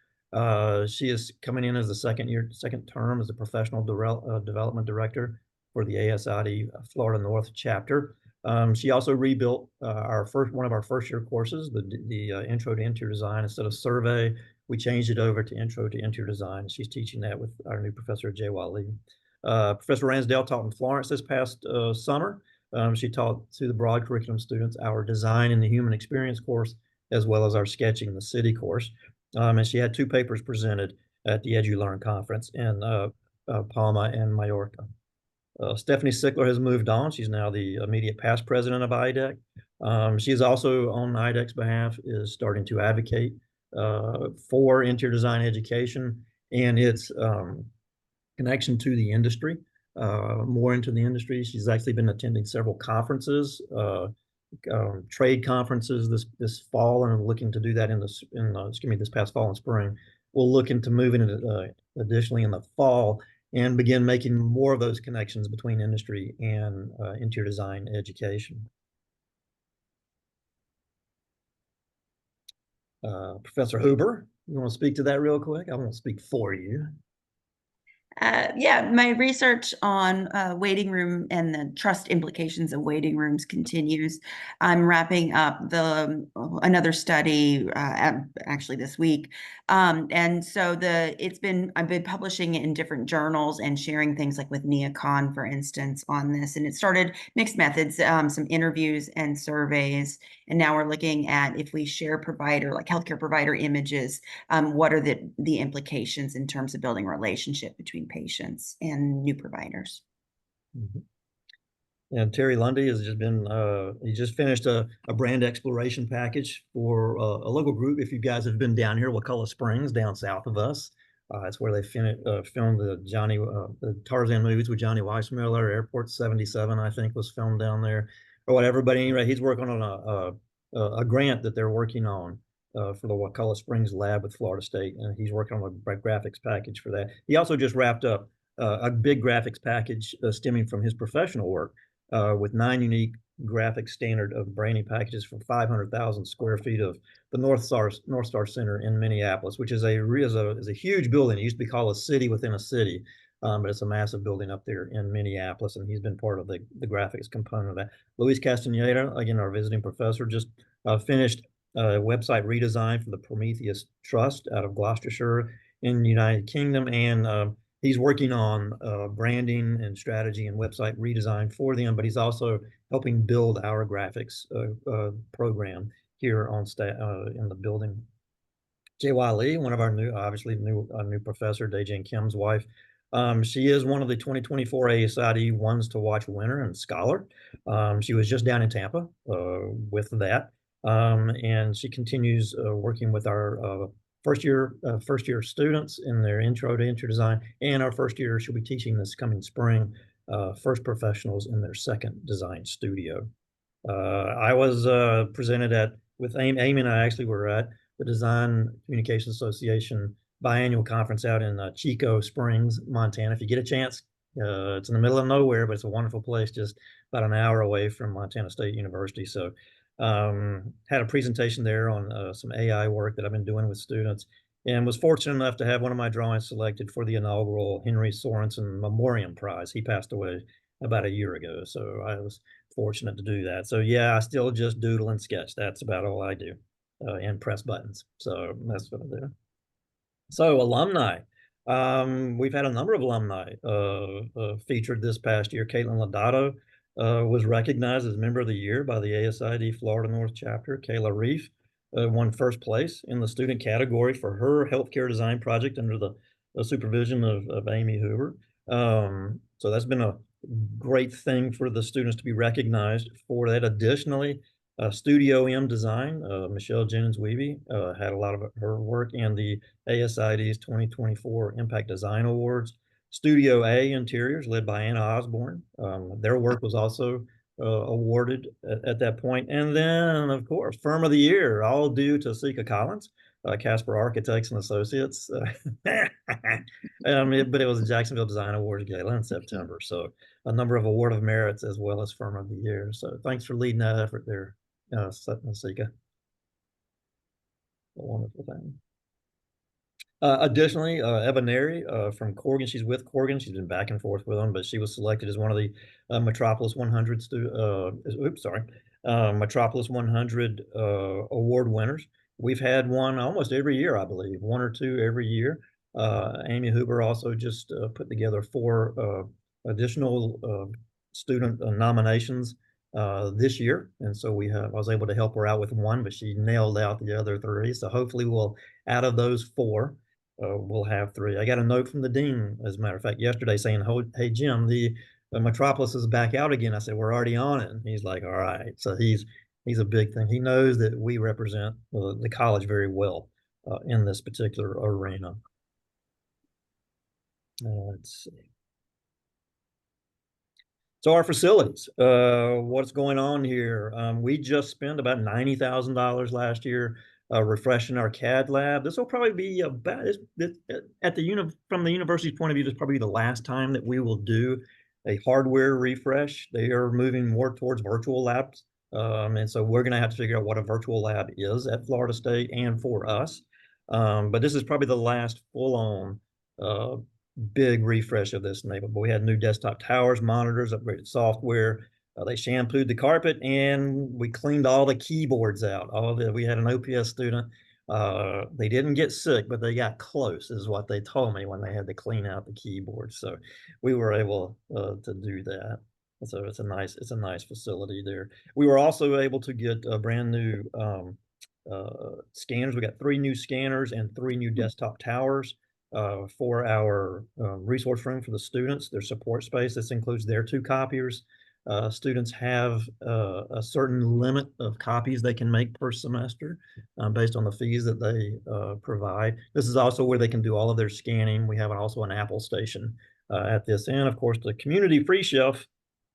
She is coming in as the second term as a professional development director for the ASID Florida North chapter. She also rebuilt one of our first year courses, the Intro to Interior Design. Instead of survey, we changed it over to Intro to Interior Design. She's teaching that with our new professor, Jay Lee. Professor Ransdale taught in Florence this past summer. She taught to the broad curriculum students our Design in the Human Experience course, as well as our Sketching the City course. And she had 2 papers presented at the EduLearn conference in Palma and Mallorca. Stephanie Sickler has moved on. She's now the immediate past president of IDEC. She is also on IDEC's behalf is starting to advocate for interior design education and its connection to the industry, more into the industry. She's actually been attending several conferences, trade conferences this fall, and looking to do that this past fall and spring. We'll look into moving it additionally in the fall and begin making more of those connections between industry and interior design education. Professor Huber, you want to speak to that real quick? I won't speak for you. Yeah, my research on waiting room and the trust implications of waiting rooms continues. I'm wrapping up another study actually this week, and so I've been publishing in different journals and sharing things like with Neocon, for instance, on this. And it started mixed methods, some interviews and surveys, and now we're looking at if we share healthcare provider images, what are the implications in terms of building a relationship between patients and new providers. Mm-hmm. And Terry Lundy has he just finished a brand exploration package for a local group. If you guys have been down here, Wakulla Springs, down south of us, that's where they filmed the Tarzan movies with Johnny Weissmuller. Airport 77, I think, was filmed down there, or whatever. But anyway, he's working on a grant that they're working on for the Wakulla Springs lab with Florida State, and he's working on a graphics package for that. He also just wrapped up a big graphics package stemming from his professional work with 9 unique graphic standard of branding packages for 500,000 square feet of the North Star Center in Minneapolis, which is a huge building. It used to be called a city within a city, but it's a massive building up there in Minneapolis, and he's been part of the graphics component of that. Luis Castaneda, again, our visiting professor, just finished a website redesign for the Prometheus Trust out of Gloucestershire in the United Kingdom, and he's working on branding and strategy and website redesign for them, but he's also helping build our graphics program here on in the building. Jay Lee, one of our new professor, Dae-Jane Kim's wife. She is one of the 2024 ASID Ones to Watch winner and scholar. She was just down in Tampa with that. And she continues working with our first year students in their intro to interior design, and our first year she'll be teaching this coming spring, first professionals in their second design studio. I was presented with Amy and I actually were at the Design Communication Association biannual conference out in Chico Springs, Montana. If you get a chance, It's in the middle of nowhere, but it's a wonderful place, just about an hour away from Montana State University. So had a presentation there on some AI work that I've been doing with students, and was fortunate enough to have one of my drawings selected for the inaugural Henry Sorensen Memoriam Prize. He passed away about a year ago, so I was fortunate to do that. So yeah, I still just doodle and sketch. That's about all I do, and press buttons. So that's what I do. So alumni. We've had a number of alumni featured this past year. Caitlin Lodato was recognized as Member of the Year by the ASID Florida North Chapter. Kayla Reef won first place in the student category for her healthcare design project under the supervision of Amy Hoover. So that's been a great thing for the students to be recognized for that. Additionally, Studio M Design, Michelle Jennings-Weeby had a lot of her work in the ASID's 2024 Impact Design Awards. Studio A Interiors, led by Anna Osborne. Their work was also awarded at that point. And then, of course, Firm of the Year, all due to Sika Collins, Casper Architects and Associates. But it was the Jacksonville Design Awards Gala in September. So a number of award of merits as well as Firm of the Year. So thanks for leading that effort there, Sika. A wonderful thing. Additionally, Eva Neri from Corgan, she's with Corgan. She's been back and forth with them, but she was selected as one of the Metropolis 100 Metropolis 100 award winners. We've had one almost every year, I believe, one or two every year. Amy Hoover also just put together 4 additional student nominations this year, and so I was able to help her out with one, but she nailed out the other 3. So hopefully we'll, out of those 4, we'll have 3. I got a note from the dean, as a matter of fact, yesterday saying, "Hey Jim, the Metropolis is back out again." I said, "We're already on it." And he's like, "All right." So he's a big thing. He knows that we represent the college very well in this particular arena. Let's see. So our facilities, what's going on here? We just spent about $90,000 last year refreshing our CAD lab. This will probably be about from the university's point of view, this is probably the last time that we will do a hardware refresh. They are moving more towards virtual labs, and so we're going to have to figure out what a virtual lab is at Florida State and for us. But this is probably the last full-on big refresh of this neighborhood. We had new desktop towers, monitors, upgraded software. They shampooed the carpet, and we cleaned all the keyboards out. We had an OPS student. They didn't get sick, but they got close, is what they told me when they had to clean out the keyboards. So we were able to do that. So it's a nice facility there. We were also able to get a brand new scanners. We got 3 new scanners and 3 new desktop towers for our resource room for the students, their support space. This includes their 2 copiers. Students have a certain limit of copies they can make per semester based on the fees that they provide. This is also where they can do all of their scanning. We have also an Apple station at this end. Of course, the community free shelf,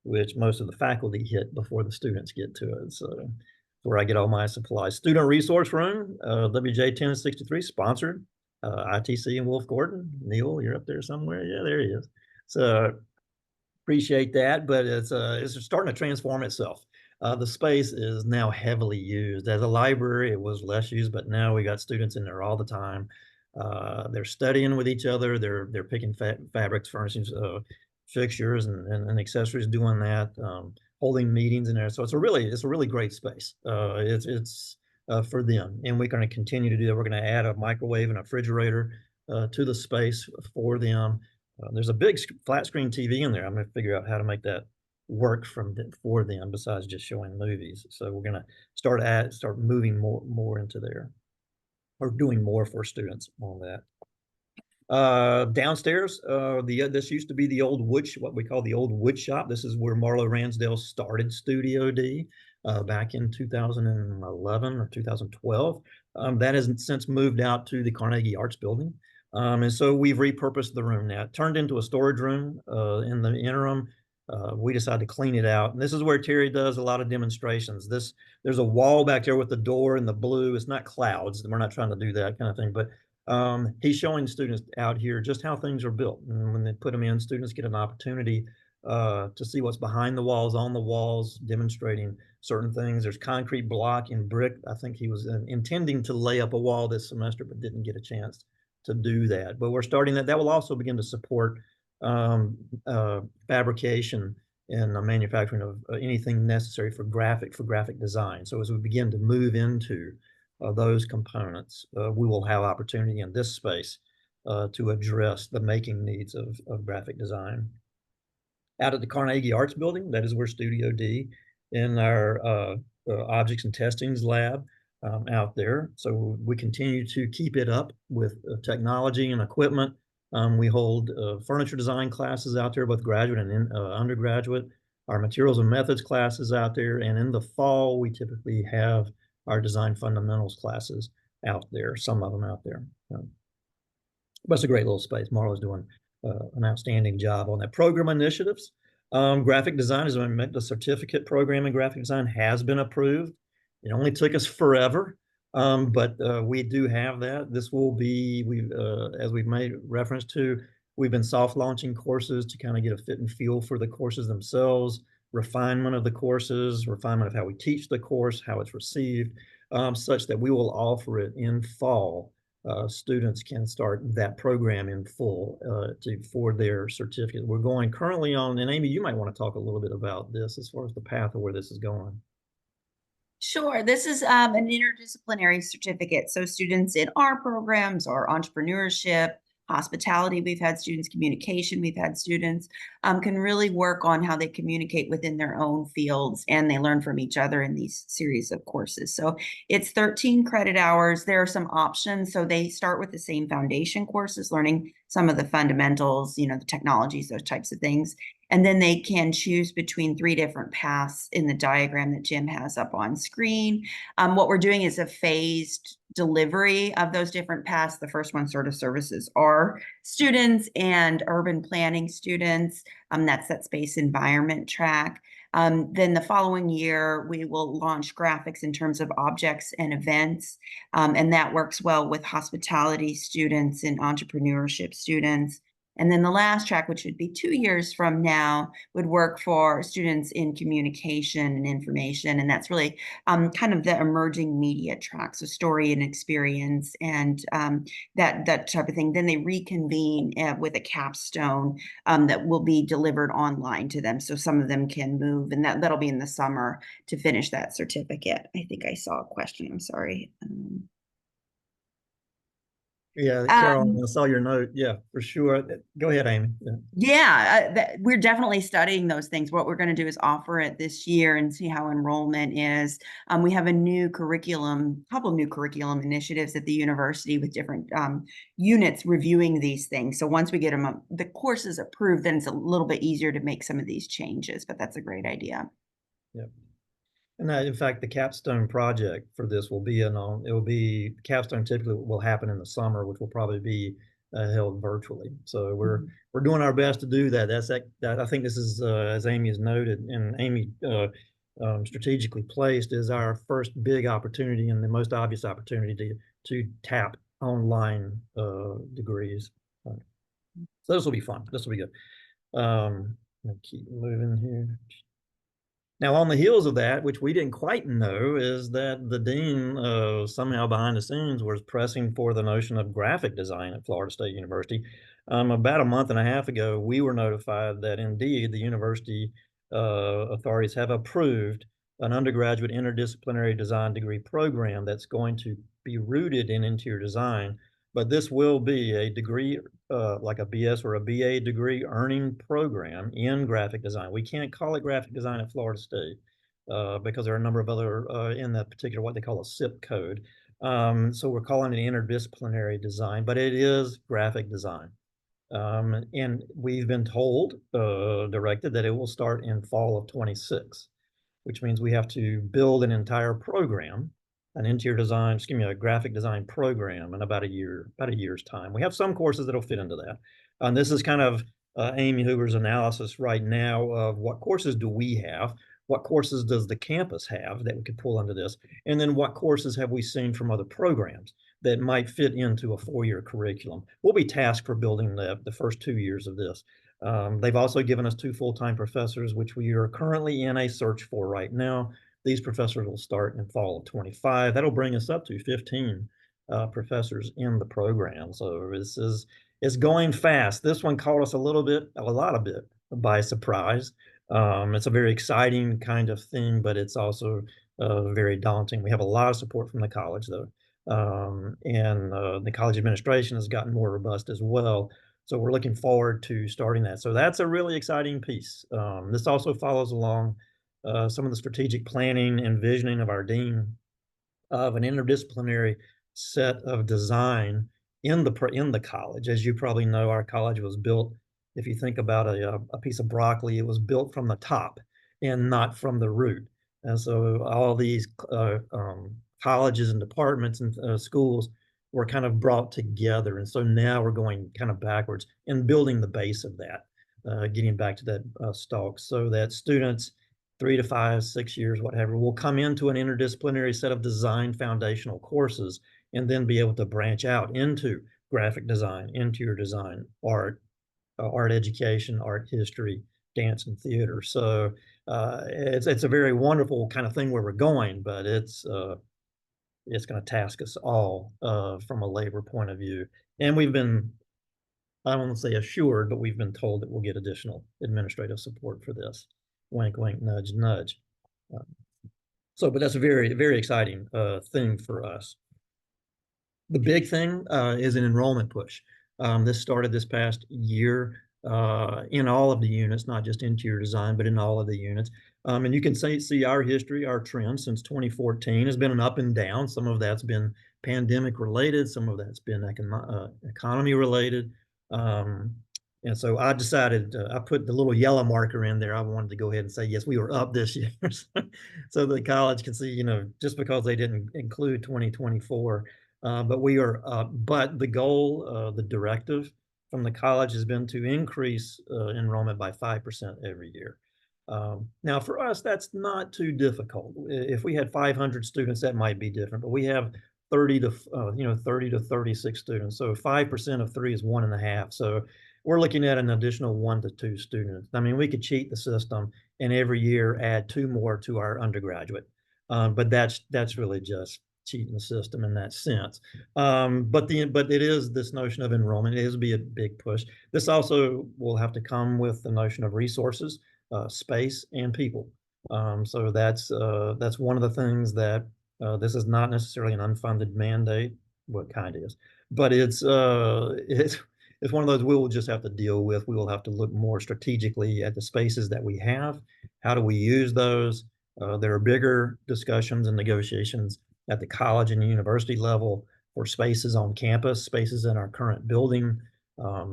which most of the faculty hit before the students get to it. So where I get all my supplies. Student resource room, WJ 1063 sponsored. ITC and Wolf Gordon. Neil, you're up there somewhere. Yeah, there he is. So appreciate that, but it's starting to transform itself. The space is now heavily used. As a library, it was less used, but now we got students in there all the time. They're studying with each other. They're picking fabrics, furnishings, fixtures, and accessories, doing that, holding meetings in there. So it's a really great space. It's for them, and we're going to continue to do that. We're going to add a microwave and a refrigerator to the space for them. There's a big flat screen TV in there. I'm going to figure out how to make that work for them besides just showing movies. So we're going to start moving more into there, or doing more for students on that. Downstairs, this used to be the old what we call the old wood shop. This is where Marlo Ransdale started Studio D back in 2011 or 2012. That has since moved out to the Carnegie Arts Building. And so we've repurposed the room now. It turned into a storage room in the interim. We decided to clean it out. And this is where Terry does a lot of demonstrations. There's a wall back there with the door in the blue. It's not clouds. We're not trying to do that kind of thing, but He's showing students out here just how things are built. And when they put them in, students get an opportunity to see what's behind the walls, on the walls, demonstrating certain things. There's concrete block and brick. I think he was intending to lay up a wall this semester, but didn't get a chance to do that. But we're starting that. That will also begin to support fabrication and manufacturing of anything necessary for graphic design. So as we begin to move into those components, we will have opportunity in this space to address the making needs of graphic design. Out at the Carnegie Arts Building, that is where Studio D in our objects and testings lab out there. So we continue to keep it up with technology and equipment. We hold furniture design classes out there, both graduate and undergraduate. Our materials and methods classes out there. And in the fall, we typically have our design fundamentals classes out there, some of them out there. But it's a great little space. Marla's doing an outstanding job on that. Program initiatives. Graphic design, as I meant, the certificate program in graphic design has been approved. It only took us forever, but we do have that. This will be, as we've made reference to, we've been soft launching courses to kind of get a fit and feel for the courses themselves, refinement of the courses, refinement of how we teach the course, how it's received, such that we will offer it in fall. Students can start that program in full for their certificate. We're going currently on, and Amy, you might want to talk a little bit about this as far as the path of where this is going. Sure. This is an interdisciplinary certificate. So students in our programs are entrepreneurship, hospitality, we've had students, communication, we've had students, can really work on how they communicate within their own fields, and they learn from each other in these series of courses. So it's 13 credit hours. There are some options. So they start with the same foundation courses, learning some of the fundamentals, you know, the technologies, those types of things. And then they can choose between 3 different paths in the diagram that Jim has up on screen. What we're doing is a phased delivery of those different paths. The first one sort of services our students and urban planning students. That's that space environment track. Then the following year, we will launch graphics in terms of objects and events. And that works well with hospitality students and entrepreneurship students. And then the last track, which would be 2 years from now, would work for students in communication and information. And that's really kind of the emerging media track, so story and experience and that type of thing. Then they reconvene with a capstone that will be delivered online to them. So some of them can move, and that'll be in the summer to finish that certificate. I think I saw a question. I'm sorry. Yeah, Carol, I saw your note. Yeah, for sure. Go ahead, Amy. We're definitely studying those things. What we're going to do is offer it this year and see how enrollment is. We have a couple new curriculum initiatives at the university with different units reviewing these things. So once we get them, the courses approved, then it's a little bit easier to make some of these changes, but that's a great idea. Yeah. And in fact, the capstone project for this will be capstone typically will happen in the summer, which will probably be held virtually. So we're doing our best to do that. I think this is, as Amy has noted, and Amy strategically placed, is our first big opportunity and the most obvious opportunity to tap online degrees. So this will be fun. This will be good. Keep moving here. Now, on the heels of that, which we didn't quite know, is that the dean somehow behind the scenes was pressing for the notion of graphic design at Florida State University. About a month and a half ago, we were notified that indeed the university authorities have approved an undergraduate interdisciplinary design degree program that's going to be rooted in interior design. But this will be a degree like a BS or a BA degree earning program in graphic design. We can't call it graphic design at Florida State because there are a number of other in that particular, what they call a SIP code. So we're calling it interdisciplinary design, but it is graphic design. And we've been told, directed, that it will start in fall of 26, which means we have to build an entire program, an interior design, a graphic design program in about a year's time. We have some courses that'll fit into that. And this is kind of Amy Hoover's analysis right now of what courses do we have, what courses does the campus have that we could pull into this, and then what courses have we seen from other programs. that might fit into a 4-year curriculum. We'll be tasked for building the first 2 years of this. They've also given us 2 full-time professors, which we are currently in a search for right now. These professors will start in fall of 25. That'll bring us up to 15 professors in the program. So it's going fast. This one caught us a lot of bit by surprise. It's a very exciting kind of thing, but it's also very daunting. We have a lot of support from the college, though. And the college administration has gotten more robust as well. So we're looking forward to starting that. So that's a really exciting piece. This also follows along some of the strategic planning and visioning of our dean of an interdisciplinary set of design in the college. As you probably know, our college was built, if you think about a piece of broccoli, it was built from the top and not from the root. And so all these colleges and departments and schools were kind of brought together. And so now we're going kind of backwards and building the base of that, getting back to that stalk, so that students 3 to 5, 6 years, whatever, will come into an interdisciplinary set of design foundational courses and then be able to branch out into graphic design, interior design, art, art education, art history, dance, and theater. So it's a very wonderful kind of thing where we're going, but it's going to task us all from a labor point of view. And we've been, I don't want to say assured, but we've been told that we'll get additional administrative support for this. Wink, wink, nudge, nudge. But that's a very, very exciting thing for us. The big thing is an enrollment push. This started this past year in all of the units, not just interior design, but in all of the units. And you can see our history, our trend since 2014 has been an up and down. Some of that's been pandemic related, some of that's been economy related. And so I decided, I put the little yellow marker in there. I wanted to go ahead and say, yes, we were up this year. So the college can see, just because they didn't include 2024, but we are up. But the goal, the directive from the college has been to increase enrollment by 5% every year. Now for us, that's not too difficult. If we had 500 students, that might be different, but we have 30 to 36 students. So 5% of 3 is 1.5. So we're looking at an additional 1 to 2 students. I mean, we could cheat the system and every year add 2 more to our undergraduate. But that's really just cheating the system in that sense. But it is this notion of enrollment. It is be a big push. This also will have to come with the notion of resources, space, and people. So that's one of the things that this is not necessarily an unfunded mandate. What kind is, but it's one of those we will just have to deal with. We will have to look more strategically at the spaces that we have. How do we use those? There are bigger discussions and negotiations at the college and university level for spaces on campus, spaces in our current building.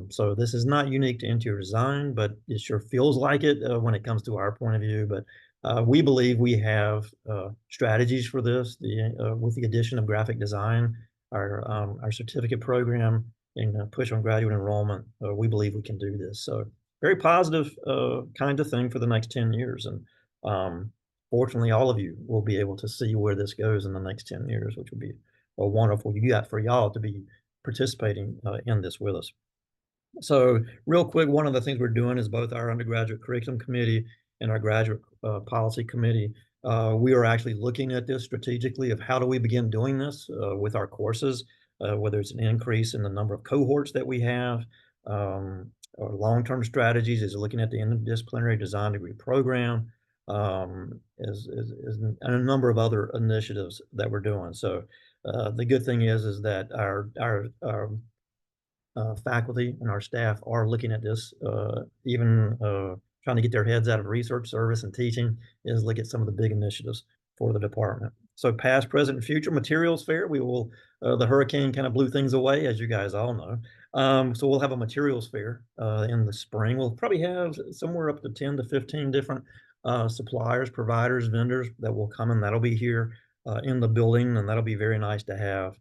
So this is not unique to interior design, but it sure feels like it when it comes to our point of view. But we believe we have strategies for this. With the addition of graphic design, our certificate program, and push on graduate enrollment, we believe we can do this. So very positive kind of thing for the next 10 years. And fortunately, all of you will be able to see where this goes in the next 10 years, which will be a wonderful for y'all to be participating in this with us. So real quick, one of the things we're doing is both our undergraduate curriculum committee and our graduate policy committee. We are actually looking at this strategically of how do we begin doing this with our courses, whether it's an increase in the number of cohorts that we have, or long-term strategies is looking at the interdisciplinary design degree program, and a number of other initiatives that we're doing. So the good thing is that our faculty and our staff are looking at this, even trying to get their heads out of research service and teaching, is look at some of the big initiatives for the department. So past, present, and future materials fair, we will, the hurricane kind of blew things away, as you guys all know. So we'll have a materials fair in the spring. We'll probably have somewhere up to 10 to 15 different suppliers, providers, vendors that will come, and that'll be here in the building, and that'll be very nice to have.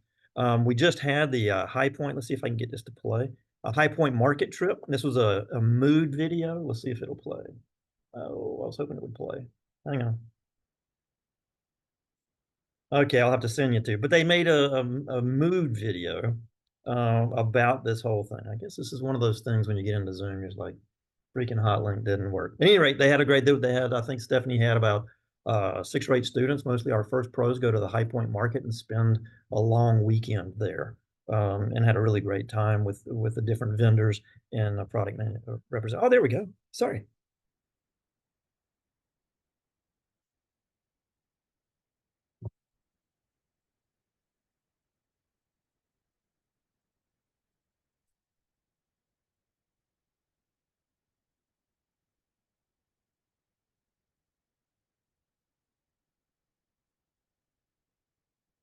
We just had the High Point. Let's see if I can get this to play. A High Point market trip. This was a mood video. Let's see if it'll play. Oh, I was hoping it would play. Hang on. Okay, I'll have to send you two. But they made a mood video about this whole thing. I guess this is one of those things when you get into Zoom, you're just like, freaking hot link didn't work. At any rate, they had a great. They had, I think Stephanie had about 6 or 8 students. Mostly our first pros go to the High Point Market and spend a long weekend there, and had a really great time with the different vendors and product represent. Oh, there we go. Sorry.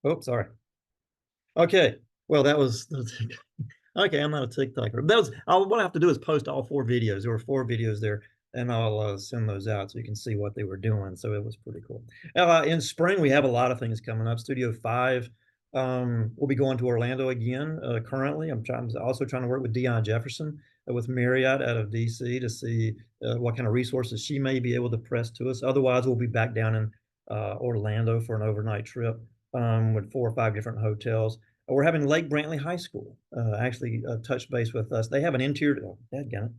Oh, sorry. Okay. Well, that was okay. I'm not a TikToker. That was what I have to do is post all 4 videos. There were 4 videos there, and I'll send those out so you can see what they were doing. So it was pretty cool. In spring, we have a lot of things coming up. Studio 5, we'll be going to Orlando again. Currently, I'm also trying to work with Dion Jefferson with Marriott out of DC to see what kind of resources she may be able to press to us. Otherwise, we'll be back down in Orlando for an overnight trip with 4 or 5 different hotels. We're having Lake Brantley High School actually touch base with us. They have an interior. Oh, dadgummit.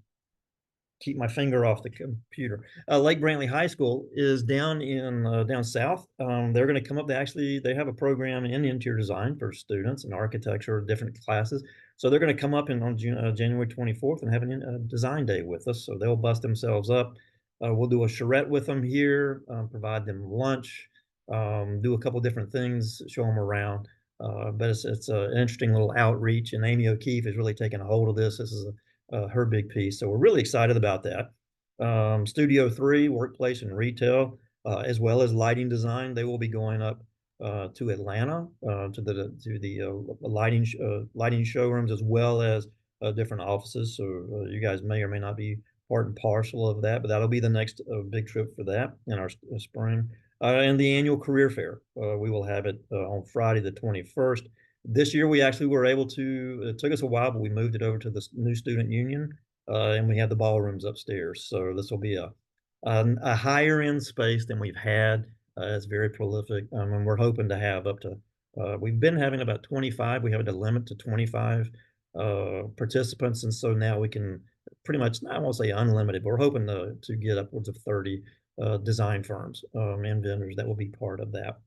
Keep my finger off the computer. Lake Brantley High School is down in down south. They're going to come up. They have a program in interior design for students and architecture, different classes. So they're going to come up on January 24th and have a design day with us. So they'll bust themselves up. We'll do a charrette with them here, provide them lunch, do a couple different things, show them around. But it's an interesting little outreach, and Amy O'Keefe is really taking a hold of this. This is her big piece. So we're really excited about that. Studio 3, workplace and retail, as well as lighting design. They will be going up to Atlanta to the lighting showrooms, as well as different offices. So you guys may or may not be part and parcel of that, but that'll be the next big trip for that in our spring. And the annual career fair. We will have it on Friday the 21st. This year we actually were able to, it took us a while, but we moved it over to the new student union, and we have the ballrooms upstairs. So this will be a higher end space than we've had. It's very prolific, and we're hoping to have up to, we've been having about 25. We have a limit to 25 participants, and so now we can pretty much, I won't say unlimited, but we're hoping to get upwards of 30 design firms and vendors that will be part of that.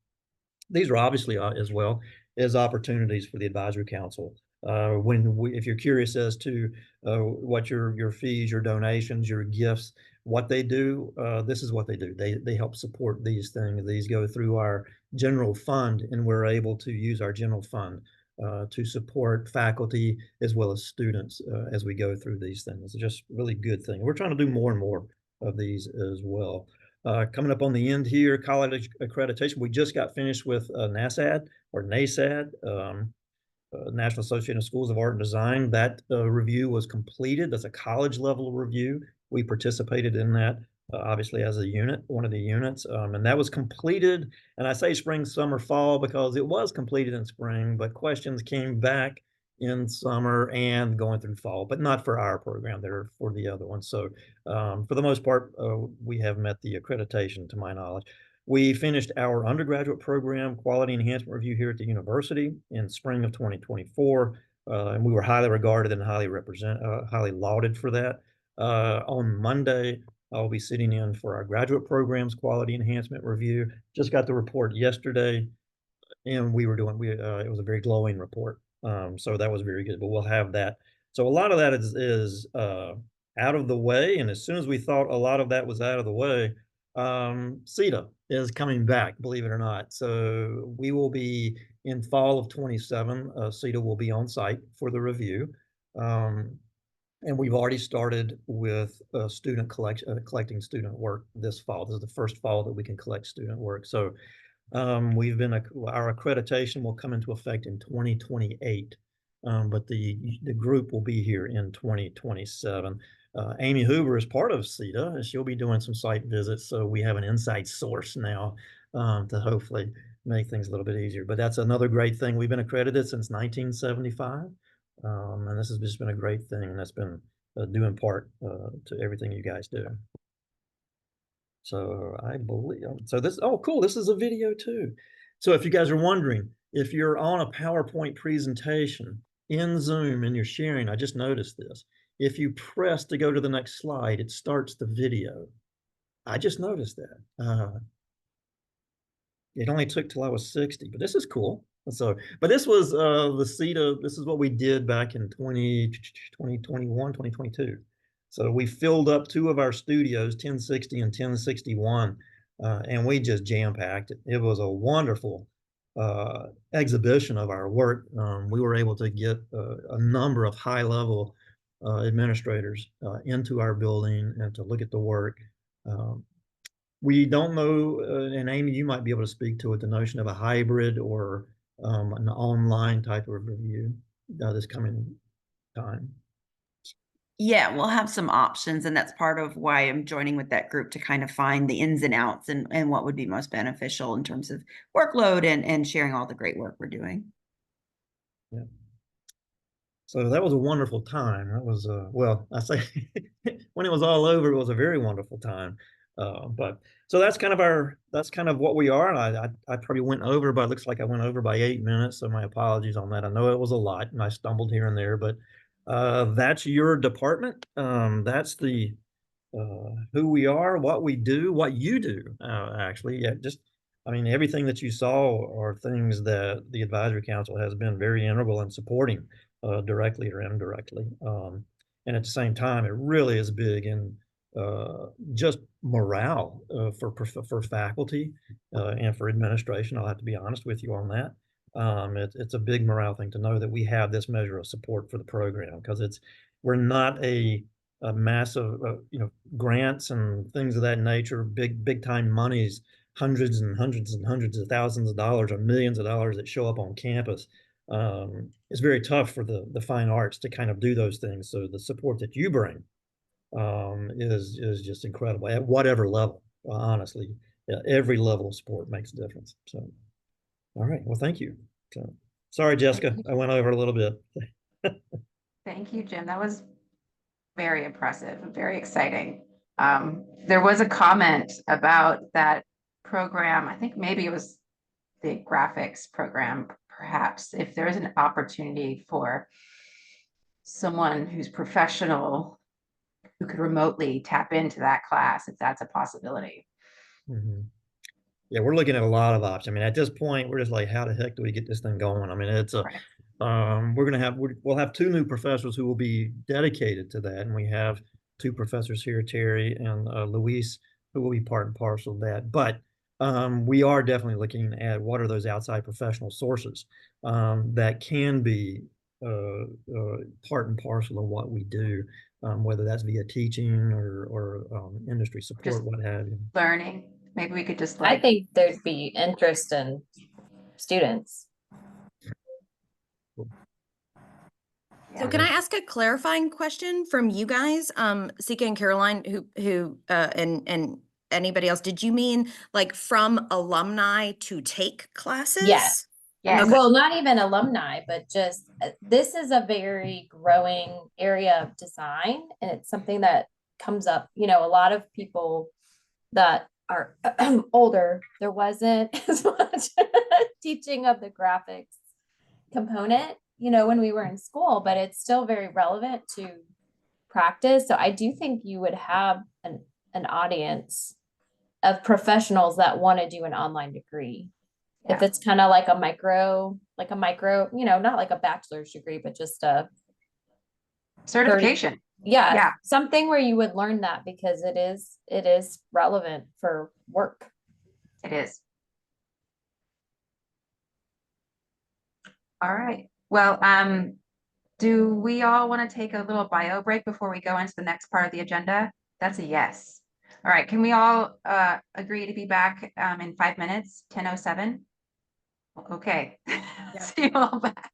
These are obviously as well as opportunities for the advisory council. If you're curious as to what your fees, your donations, your gifts, what they do, this is what they do. They help support these things. These go through our general fund, and we're able to use our general fund to support faculty as well as students as we go through these things. It's just a really good thing. We're trying to do more and more of these as well. Coming up on the end here, college accreditation. We just got finished with NASAD or NASAD, National Association of Schools of Art and Design. That review was completed. That's a college level review. We participated in that, obviously as a unit, one of the units, and that was completed. And I say spring, summer, fall because it was completed in spring, but questions came back in summer and going through fall, but not for our program. They're for the other one. So for the most part, we have met the accreditation to my knowledge. We finished our undergraduate program quality enhancement review here at the university in spring of 2024, and we were highly regarded and highly lauded for that. On Monday, I'll be sitting in for our graduate programs quality enhancement review. Just got the report yesterday, and it was a very glowing report. So that was very good, but we'll have that. So a lot of that is out of the way. And as soon as we thought a lot of that was out of the way, CETA is coming back, believe it or not. So we will be in fall of 27, CETA will be on site for the review. And we've already started with collecting student work this fall. This is the first fall that we can collect student work. So our accreditation will come into effect in 2028, but the group will be here in 2027. Amy Hoover is part of CETA, and she'll be doing some site visits. So we have an inside source now to hopefully make things a little bit easier. But that's another great thing. We've been accredited since 1975, and this has just been a great thing, and that's been due in part to everything you guys do. So I believe, oh cool, this is a video too. So if you guys are wondering, if you're on a PowerPoint presentation in Zoom and you're sharing, I just noticed this. If you press to go to the next slide, it starts the video. I just noticed that. It only took till I was 60, but this is cool. So, but this was the seed of, this is what we did back in 2021, 2022. So we filled up two of our studios, 1060 and 1061, and we just jam-packed it. It was a wonderful exhibition of our work. We were able to get a number of high-level administrators into our building and to look at the work. We don't know, and Amy, you might be able to speak to it, the notion of a hybrid or an online type of review this coming time. Yeah, we'll have some options, and that's part of why I'm joining with that group to kind of find the ins and outs and what would be most beneficial in terms of workload and sharing all the great work we're doing. Yeah. So that was a wonderful time. That was, well, I say when it was all over, it was a very wonderful time. But so that's kind of what we are. And I probably went over, but it looks like I went over by 8 minutes. So my apologies on that. I know it was a lot and I stumbled here and there, but that's your department. That's the who we are, what we do, what you do, actually. Yeah, just, I mean, everything that you saw are things that the advisory council has been very integral in supporting, directly or indirectly. And at the same time, it really is big in just morale for faculty and for administration. I'll have to be honest with you on that. It's a big morale thing to know that we have this measure of support for the program, because we're not a massive, grants and things of that nature, big time monies, hundreds and hundreds and hundreds of thousands of dollars or millions of dollars that show up on campus. It's very tough for the fine arts to kind of do those things. So the support that you bring is just incredible at whatever level. Honestly, yeah, every level of support makes a difference. So, all right, well, thank you. So, sorry, Jessica, I went over a little bit. Thank you, Jim. That was very impressive, very exciting. There was a comment about that program. I think maybe it was the graphics program, perhaps, if there is an opportunity for someone who's professional who could remotely tap into that class, if that's a possibility. Mm-hmm. Yeah, we're looking at a lot of options. I mean, at this point, we're just like, how the heck do we get this thing going? I mean, it's a, Right. we'll have two new professors who will be dedicated to that. And we have two professors here, Terry and Luis, who will be part and parcel of that. But we are definitely looking at what are those outside professional sources that can be part and parcel of what we do, whether that's via teaching or industry support, Just what have you. learning. Maybe we could just I like, think there'd be interest in students. So can I ask a clarifying question from you guys, Sika and Caroline, and anybody else? Did you mean like from alumni to take classes? Yes. yes, Well, not even alumni, but just this is a very growing area of design, and it's something that comes up. A lot of people that are older, there wasn't as much teaching of the graphics component, when we were in school, but it's still very relevant to practice. So I do think you would have an audience of professionals that want to do an online degree. If yeah. it's kind of like a micro, not like a bachelor's degree, but just a Certification. yeah, something where you would learn that, because it is relevant for work. It is. All right. Well, do we all want to take a little bio break before we go into the next part of the agenda? That's a yes. All right. Can we all agree to be back in 5 minutes, 10:07? Okay. See you all back.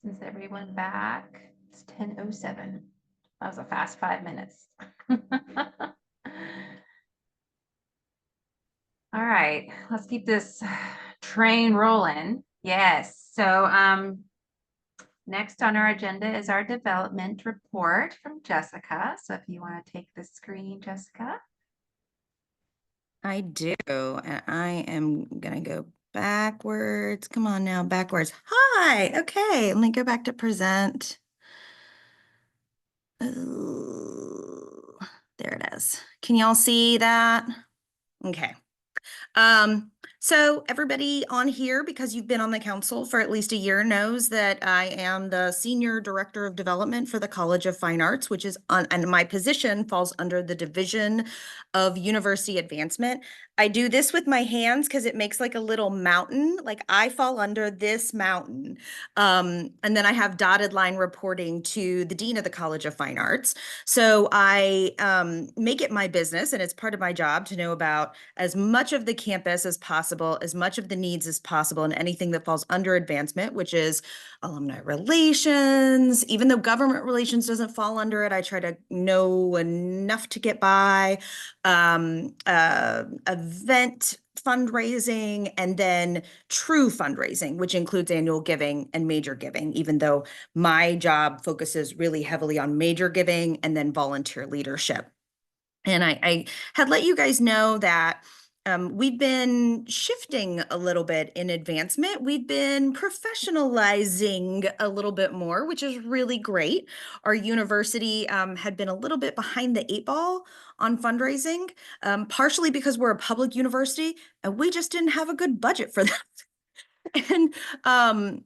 Is everyone back? It's 10:07. That was a fast 5 minutes. All right, let's keep this train rolling. Yes, so next on our agenda is our development report from Jessica. So if you want to take the screen, Jessica. I do, and I am gonna go backwards. Come on now, backwards. Hi, okay, let me go back to present. Ooh, there it is. Can y'all see that? Okay. So everybody on here, because you've been on the council for at least a year, knows that I am the Senior Director of Development for the College of Fine Arts, which is on, and my position falls under the Division of University Advancement. I do this with my hands because it makes like a little mountain, like I fall under this mountain. And then I have dotted line reporting to the Dean of the College of Fine Arts. So I make it my business, and it's part of my job to know about as much of the campus as possible possible, as much of the needs as possible, and anything that falls under advancement, which is alumni relations. Even though government relations doesn't fall under it, I try to know enough to get by. Event fundraising, and then true fundraising, which includes annual giving and major giving, even though my job focuses really heavily on major giving and then volunteer leadership. And I had let you guys know that we've been shifting a little bit in advancement. We've been professionalizing a little bit more, which is really great. Our university had been a little bit behind the 8 ball on fundraising, partially because we're a public university and we just didn't have a good budget for that. And then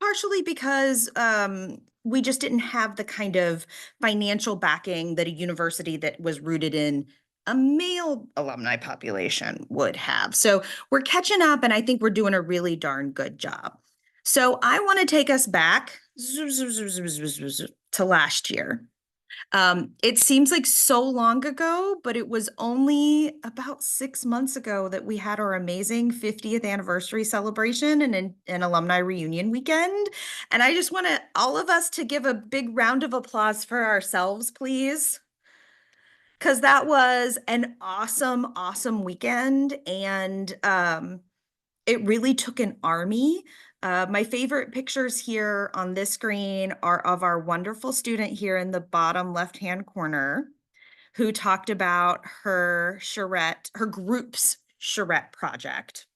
partially because we just didn't have the kind of financial backing that a university that was rooted in a male alumni population would have. So we're catching up, and I think we're doing a really darn good job. So I want to take us back to last year. It seems like so long ago, but it was only about 6 months ago that we had our amazing 50th anniversary celebration and an alumni reunion weekend. And I just want all of us to give a big round of applause for ourselves, please. Because that was an awesome, awesome weekend. And it really took an army. My favorite pictures here on this screen are of our wonderful student here in the bottom left-hand corner, who talked about her charrette, her group's charrette project.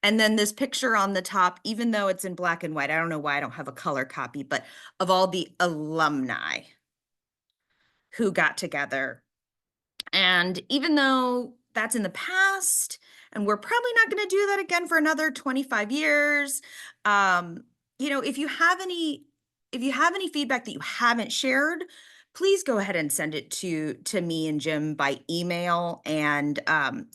And then this picture on the top, even though it's in black and white, I don't know why I don't have a color copy, but of all the alumni who got together. And even though that's in the past, and we're probably not going to do that again for another 25 years, if you have any feedback that you haven't shared, please go ahead and send it to me and Jim by email. And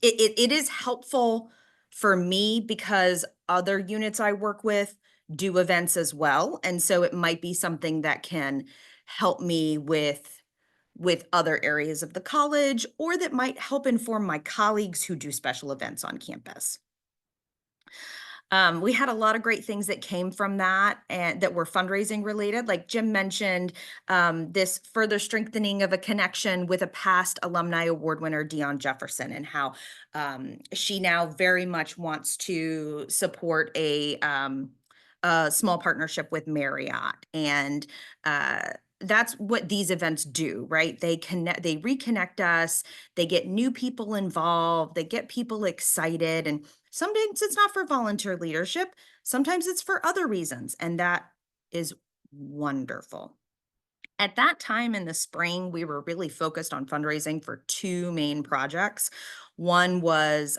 it is helpful for me because other units I work with do events as well. And so it might be something that can help me with other areas of the college, or that might help inform my colleagues who do special events on campus. We had a lot of great things that came from that and that were fundraising related. Like Jim mentioned, this further strengthening of a connection with a past alumni award winner, Dion Jefferson, and how she now very much wants to support a small partnership with Marriott. And that's what these events do, right? They reconnect us, they get new people involved, they get people excited. And sometimes it's not for volunteer leadership, sometimes it's for other reasons. And that is wonderful. At that time in the spring, we were really focused on fundraising for 2 main projects. One was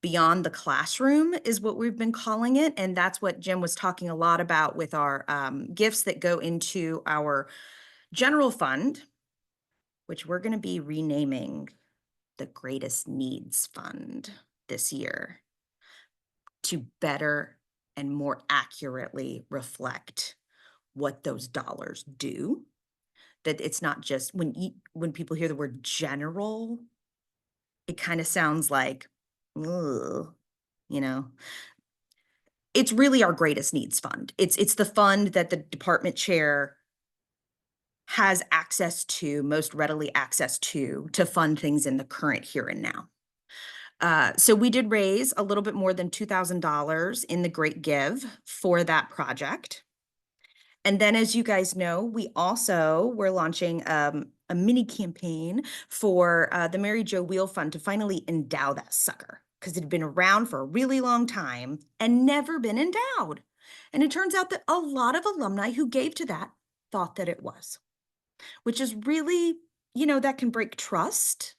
Beyond the Classroom is what we've been calling it. And that's what Jim was talking a lot about with our gifts that go into our general fund, which we're going to be renaming the Greatest Needs Fund this year to better and more accurately reflect what those dollars do. That it's not just when people hear the word general, it kind of sounds like, ugh, it's really our Greatest Needs Fund. It's the fund that the department chair has access to, most readily access to fund things in the current here and now. So we did raise a little bit more than $2,000 in the Great Give for that project. And then, as you guys know, we also were launching a mini campaign for the Mary Jo Wheel Fund to finally endow that sucker, because it had been around for a really long time and never been endowed. And it turns out that a lot of alumni who gave to that thought that it was, which is really, that can break trust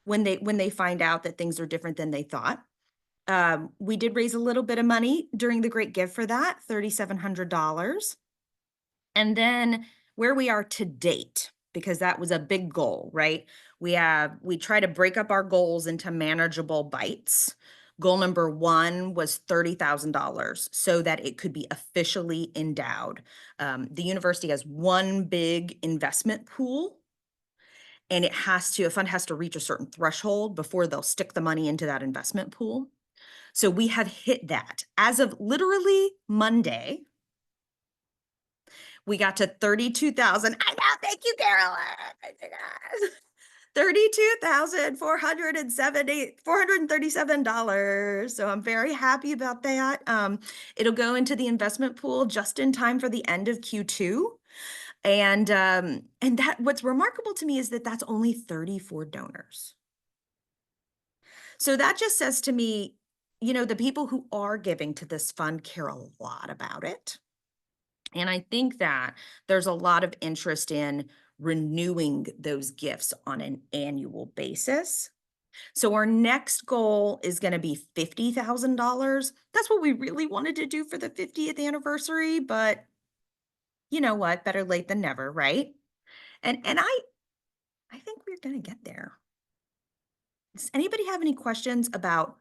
when they find out that things are different than they thought. We did raise a little bit of money during the Great Give for that, $3,700. And then where we are to date, because that was a big goal, right? We try to break up our goals into manageable bites. Goal number 1 was $30,000 so that it could be officially endowed. The university has one big investment pool, and a fund has to reach a certain threshold before they'll stick the money into that investment pool. So we have hit that. As of literally Monday, we got to 32,000. I know, thank you, Carolyn. 437 dollars. So I'm very happy about that. It'll go into the investment pool just in time for the end of Q2. And that what's remarkable to me is that that's only 34 donors. So that just says to me, you know, the people who are giving to this fund care a lot about it. And I think that there's a lot of interest in renewing those gifts on an annual basis. So our next goal is going to be $50,000. That's what we really wanted to do for the 50th anniversary, but you know what? Better late than never, right? And I think we're going to get there. Does anybody have any questions about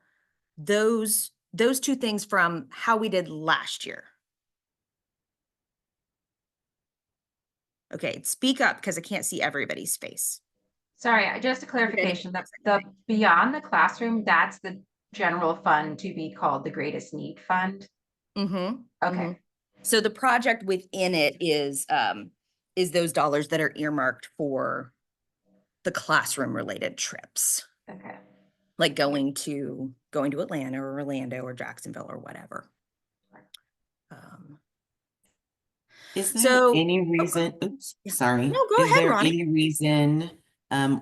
those two things from how we did last year? Okay, speak up because I can't see everybody's face. Sorry, just a clarification, the Beyond the Classroom, that's the general fund to be called the Greatest Need Fund. Mm-hmm. Okay. Mm-hmm. So the project within it is those dollars that are earmarked for the classroom related trips, Okay. like going to Atlanta or Orlando or Jacksonville or whatever. Is there So any reason, oops, sorry. No, go Is ahead, there Ronnie. any reason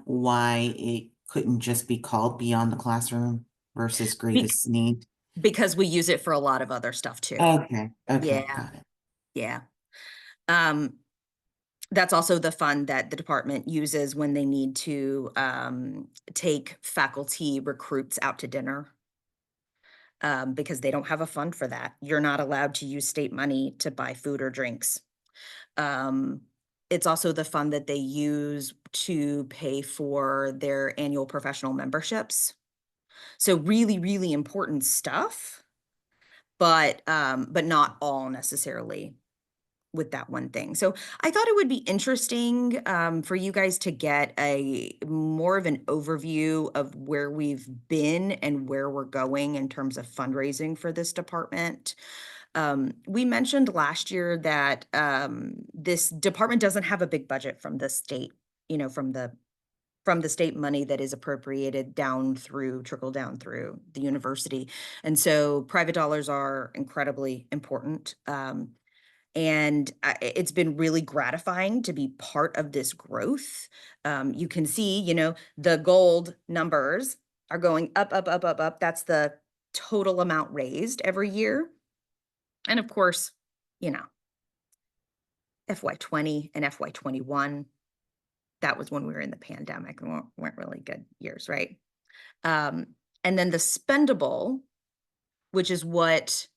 why it couldn't just be called Beyond the Classroom versus Greatest Need? Because we use it for a lot of other stuff too. Okay, Yeah. got it. Yeah. That's also the fund that the department uses when they need to take faculty recruits out to dinner. Because they don't have a fund for that. You're not allowed to use state money to buy food or drinks. It's also the fund that they use to pay for their annual professional memberships. So really, really important stuff, but not all necessarily with that one thing. So I thought it would be interesting for you guys to get a more of an overview of where we've been and where we're going in terms of fundraising for this department. We mentioned last year that this department doesn't have a big budget from the state, you know, from the state money that is appropriated trickle down through the university. And so private dollars are incredibly important. And it's been really gratifying to be part of this growth. You can see, you know, the gold numbers are going up, up, up, up, up. That's the total amount raised every year. And of course, you know, FY20 and FY21, that was when we were in the pandemic and weren't really good years, right? And then the spendable, which is what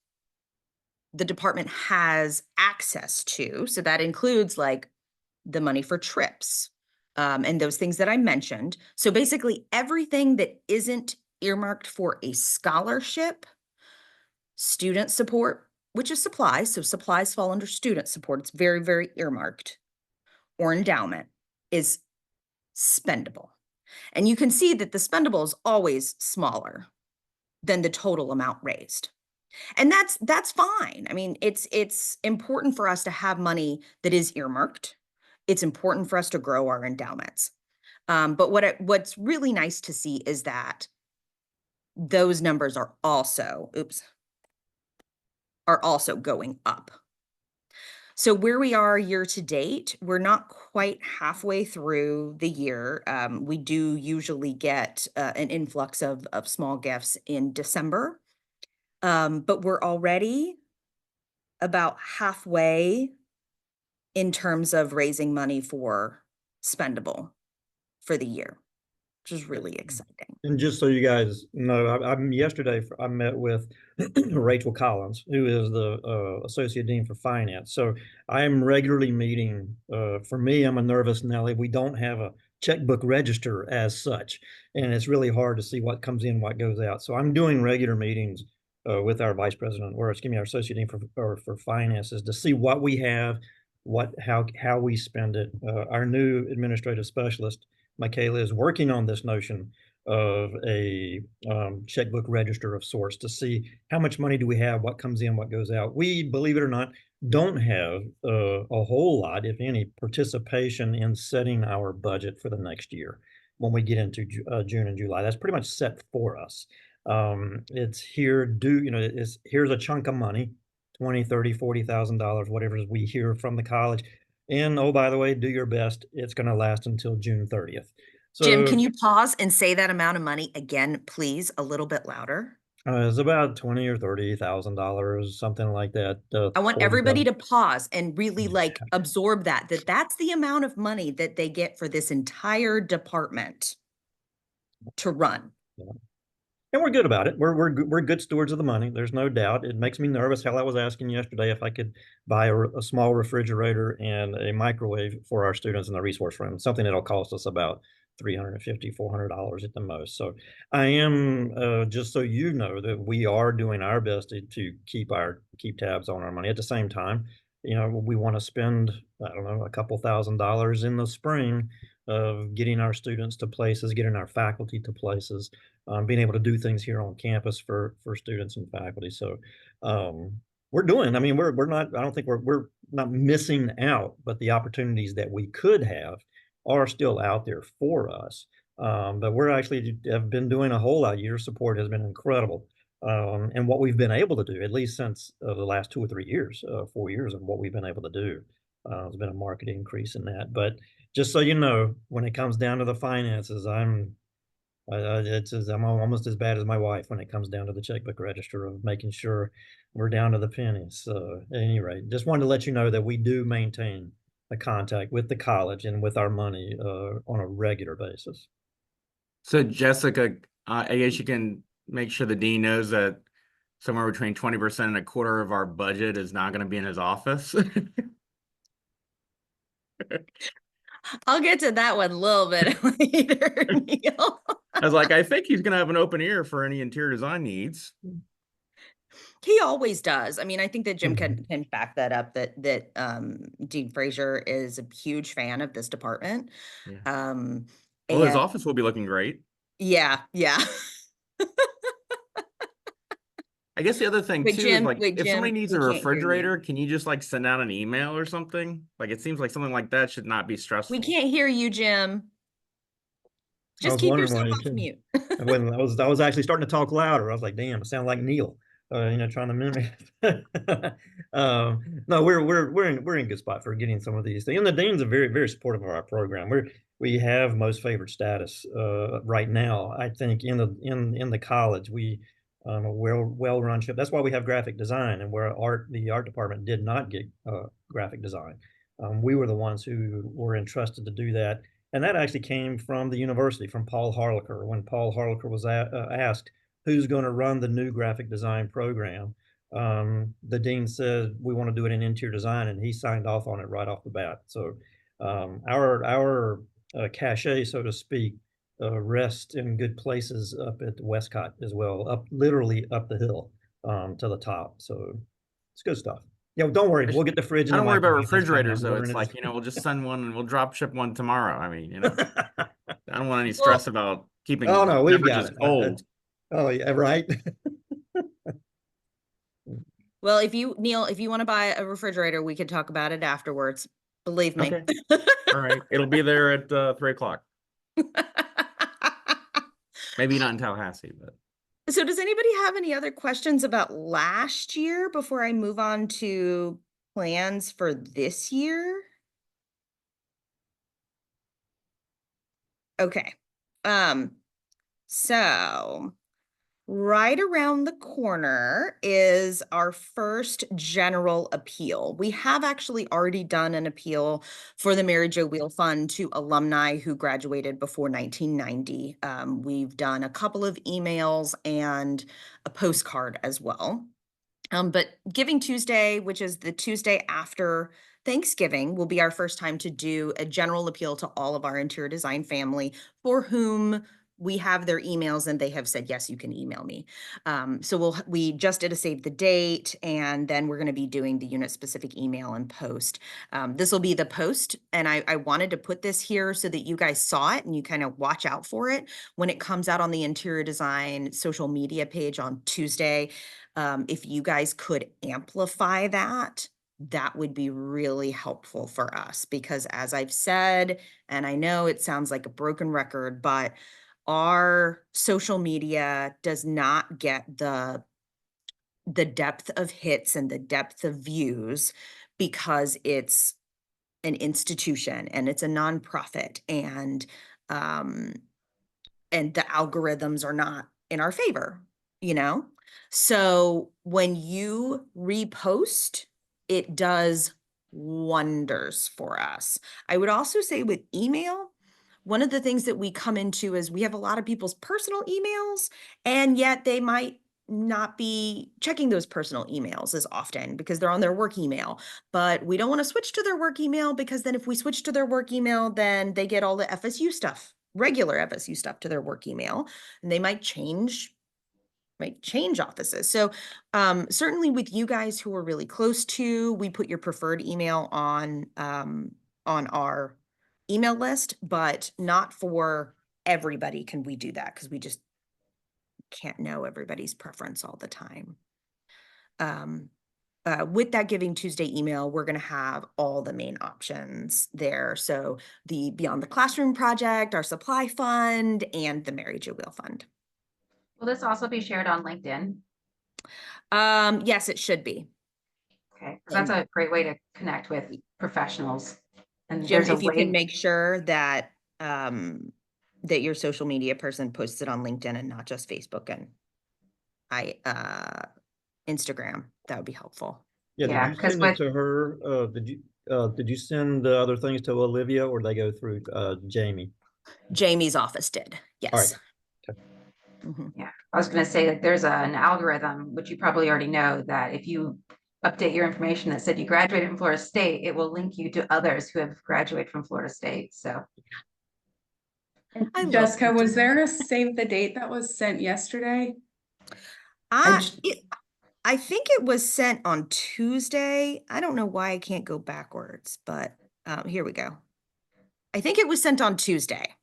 the department has access to. So that includes like the money for trips and those things that I mentioned. So basically everything that isn't earmarked for a scholarship, student support, which is supplies. So supplies fall under student support. It's very, very earmarked, or endowment is spendable. And you can see that the spendable is always smaller than the total amount raised. And that's fine. I mean, it's important for us to have money that is earmarked. It's important for us to grow our endowments. But what's really nice to see is that those numbers are also going up. So where we are year to date, we're not quite halfway through the year. We do usually get an influx of small gifts in December. But we're already about halfway in terms of raising money for spendable for the year, which is really exciting. And just so you guys know, yesterday I met with Rachel Collins, who is the Associate Dean for Finance. So I am regularly meeting. For me, I'm a nervous Nelly. We don't have a checkbook register as such, and it's really hard to see what comes in, what goes out. So I'm doing regular meetings with our Vice President, or excuse me, our Associate Dean for Finances, to see what we have, how we spend it. Our new administrative specialist, Michaela, is working on this notion of a checkbook register of sorts to see how much money do we have, what comes in, what goes out. We, believe it or not, don't have a whole lot, if any, participation in setting our budget for the next year when we get into June and July. That's pretty much set for us. It's here, here's a chunk of money, 20, 30, $40,000, whatever we hear from the college. And oh, by the way, do your best. It's going to last until June 30th. Jim, So can you pause and say that amount of money again, please, a little bit louder? it's about $20,000 or $30,000, something like that. I want everybody to pause and really like Okay. absorb that that's the amount of money that they get for this entire department to run. And we're good about it. We're good stewards of the money. There's no doubt. It makes me nervous. Hell, I was asking yesterday if I could buy a small refrigerator and a microwave for our students in the resource room, something that'll cost us about $350, $400 at the most. So I am, just so you know, that we are doing our best to keep tabs on our money. At the same time, we want to spend, I don't know, a couple $1,000s in the spring of getting our students to places, getting our faculty to places, being able to do things here on campus for students and faculty. So we're doing, I mean, we're not, I don't think we're not missing out, but the opportunities that we could have are still out there for us. But we're actually have been doing a whole lot. Your support has been incredible. And what we've been able to do, at least since the last 2 or 3 years, 4 years of what we've been able to do, there's been a marked increase in that. But just so you know, when it comes down to the finances, I'm almost as bad as my wife when it comes down to the checkbook register of making sure we're down to the pennies. So at any rate, just wanted to let you know that we do maintain a contact with the college and with our money on a regular basis. So Jessica, I guess you can make sure the dean knows that somewhere between 20% and a quarter of our budget is not going to be in his office. I'll get to that one a little bit later, Neil. I was like, I think he's going to have an open ear for any interior design needs. He always does. I mean, I think that Jim can back that up, that Dean Frazier is a huge fan of this department. Yeah. Well, his and office will be looking great. yeah. I guess the other thing Wait, too Jim, is like, wait, if Jim, somebody needs we a can't hear you. refrigerator, can you just like send out an email or something? Like, it seems like something like that should not be stressful. We can't hear you, Jim. I Just was keep wondering yourself why you off couldn't. mute. When I was actually starting to talk louder. I was like, damn, I sound like Neil, trying to mimic. No, we're in good spot for getting some of these things. And the deans are very, very supportive of our program. We have most favored status right now. I think in the college, we a well-run ship. That's why we have graphic design, and where the art department did not get graphic design. We were the ones who were entrusted to do that. And that actually came from the university, from Paul Harlicker. When Paul Harlicker was asked who's going to run the new graphic design program, the dean said, we want to do it in interior design, and he signed off on it right off the bat. So our cachet, so to speak, rests in good places up at Westcott as well, literally up the hill to the top. So it's good stuff. Yeah, don't worry. We'll get the fridge. I don't worry about microwave next time refrigerators I'm though. ordering It's it. like, we'll just send one and we'll drop ship one tomorrow. I mean, I don't want any stress about keeping Oh no, we've got beverages it. cold. Oh yeah, right. Well, Neil, if you want to buy a refrigerator, we can talk about it afterwards. Believe me. Okay. All right. It'll be there at 3:00. Maybe not in Tallahassee, but. So does anybody have any other questions about last year before I move on to plans for this year? Okay. So right around the corner is our first general appeal. We have actually already done an appeal for the Mary Jo Wheel Fund to alumni who graduated before 1990. We've done a couple of emails and a postcard as well. But Giving Tuesday, which is the Tuesday after Thanksgiving, will be our first time to do a general appeal to all of our interior design family for whom we have their emails and they have said, yes, you can email me. So we just did a save the date, and then we're going to be doing the unit specific email and post. This will be the post, and I wanted to put this here so that you guys saw it and you kind of watch out for it when it comes out on the interior design social media page on Tuesday. If you guys could amplify that, that would be really helpful for us, because as I've said, and I know it sounds like a broken record, but our social media does not get the depth of hits and the depth of views because it's an institution and it's a nonprofit, and the algorithms are not in our favor, you know? So when you repost, it does wonders for us. I would also say with email, one of the things that we come into is we have a lot of people's personal emails, and yet they might not be checking those personal emails as often because they're on their work email. But we don't want to switch to their work email, because then if we switch to their work email, then they get all the FSU stuff, regular FSU stuff, to their work email, and they might change offices. So certainly with you guys who are really close to, we put your preferred email on our email list, but not for everybody can we do that, because we just can't know everybody's preference all the time. With that Giving Tuesday email, we're going to have all the main options there. So the Beyond the Classroom project, our supply fund, and the Mary Jo Wheel Fund. Will this also be shared on LinkedIn? Yes, it should be. Okay, 'cause that's And a great way to connect with professionals. And Jim, there's a if you can way, make sure that that your social media person posts it on LinkedIn and not just Facebook and Instagram, that would be helpful. Yeah, Yeah, did you 'cause send it with- to her? Did you send the other things to Olivia, or did they go through Jamie? Jamie's office did, All right. yes. Mhm. yeah, I was going to say that there's an algorithm, which you probably already know, that if you update your information that said you graduated from Florida State, it will link you to others who have graduated from Florida State. So I love Jessica, was LinkedIn. there a save the date that was sent yesterday? I think it was sent on Tuesday. I don't know why I can't go backwards, but here we go. I think it was sent on Tuesday.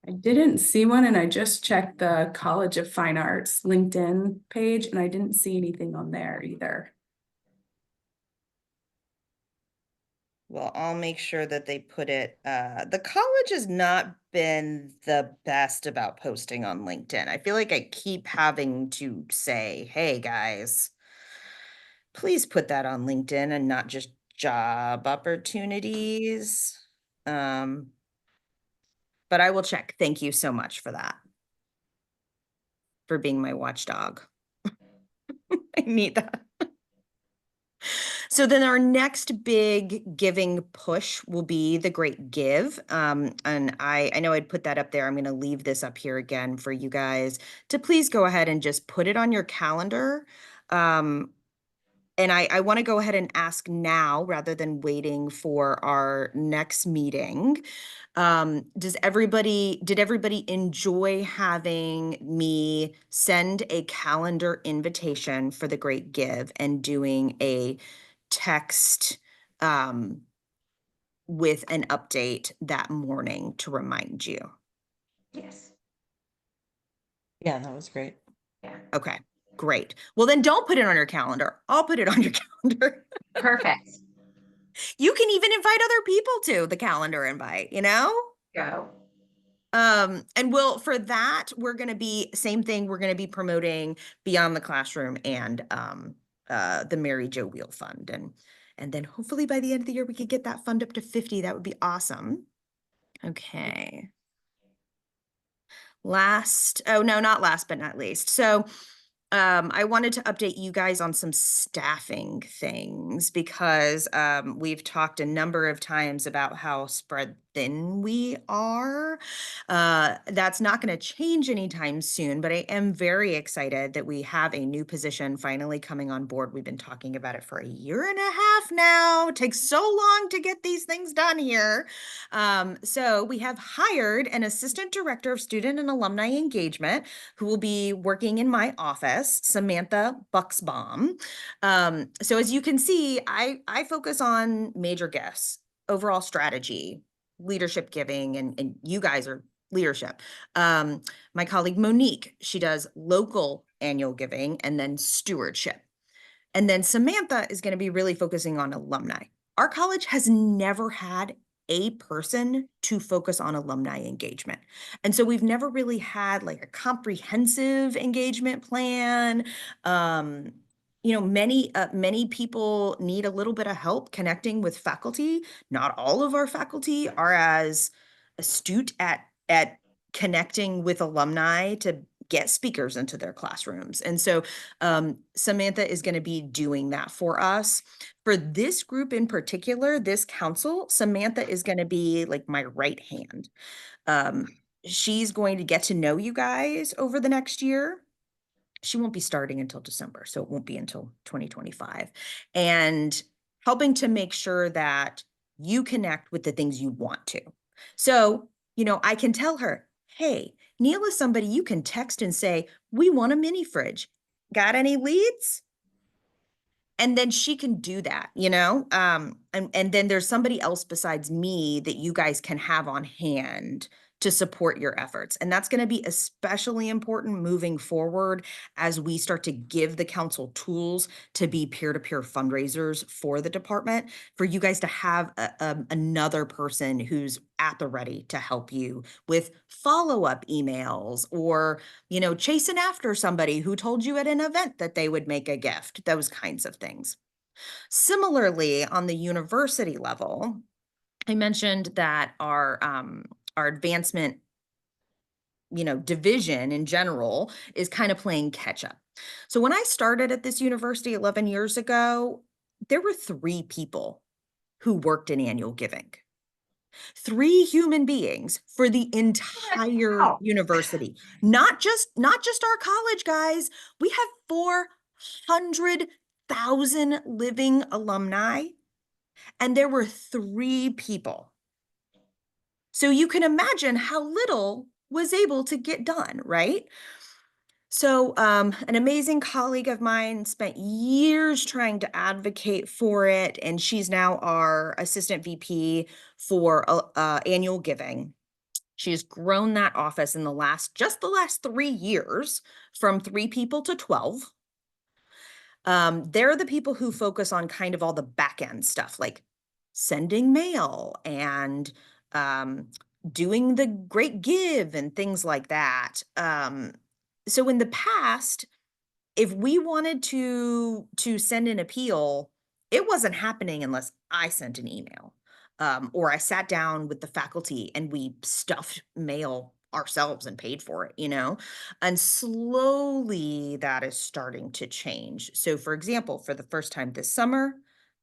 I didn't see one, and I just checked the College of Fine Arts LinkedIn page, and I didn't see anything on there either. Well, I'll make sure that they put it, the college has not been the best about posting on LinkedIn. I feel like I keep having to say, hey, guys, please put that on LinkedIn and not just job opportunities. But I will check. Thank you so much for that, for being my watchdog. I need that. So then our next big giving push will be the Great Give. And I know I'd put that up there. I'm going to leave this up here again for you guys to please go ahead and just put it on your calendar. And I want to go ahead and ask now rather than waiting for our next meeting. Did everybody enjoy having me send a calendar invitation for the Great Give and doing a text with an update that morning to remind you? yes, Yeah, that was great. yeah, Okay, great. Well, then don't put it on your calendar. I'll put it on your calendar. perfect. You can even invite other people to the calendar invite, you know? Go. And for that, we're going to be, same thing, we're going to be promoting Beyond the Classroom and the Mary Jo Wheel Fund. And then hopefully by the end of the year, we could get that fund up to 50. That would be awesome. Okay. Not last, but not least. So I wanted to update you guys on some staffing things, because we've talked a number of times about how spread thin we are. That's not going to change anytime soon, but I am very excited that we have a new position finally coming on board. We've been talking about it for a year and a half now. It takes so long to get these things done here. So we have hired an assistant director of student and alumni engagement who will be working in my office, Samantha Bucksbaum. So as you can see, I focus on major gifts, overall strategy, leadership giving, and you guys are leadership. My colleague Monique, she does local annual giving and then stewardship. And then Samantha is going to be really focusing on alumni. Our college has never had a person to focus on alumni engagement. And so we've never really had like a comprehensive engagement plan. Many people need a little bit of help connecting with faculty. Not all of our faculty are as astute at connecting with alumni to get speakers into their classrooms. And so Samantha is going to be doing that for us. For this group in particular, this council, Samantha is going to be like my right hand. She's going to get to know you guys over the next year. She won't be starting until December, so it won't be until 2025. And helping to make sure that you connect with the things you want to. So, I can tell her, hey, Neil is somebody you can text and say, we want a mini fridge. Got any leads? And then she can do that, and then there's somebody else besides me that you guys can have on hand to support your efforts. And that's going to be especially important moving forward as we start to give the council tools to be peer-to-peer fundraisers for the department, for you guys to have another person who's at the ready to help you with follow-up emails or, chasing after somebody who told you at an event that they would make a gift, those kinds of things. Similarly, on the university level, I mentioned that our advancement, division in general is kind of playing catch up. So when I started at this university 11 years ago, there were 3 people who worked in annual giving. 3 human beings for the entire university. Not just our college, guys. We have 400,000 living alumni, and there were 3 people. So you can imagine how little was able to get done, right? So an amazing colleague of mine spent years trying to advocate for it, and she's now our assistant VP for annual giving. She has grown that office in the last 3 years from 3 people to 12. They're the people who focus on kind of all the back end stuff, like sending mail and doing the great give and things like that. So in the past, if we wanted to send an appeal, it wasn't happening unless I sent an email. Or I sat down with the faculty and we stuffed mail ourselves and paid for it, and slowly that is starting to change. So for example, for the first time this summer,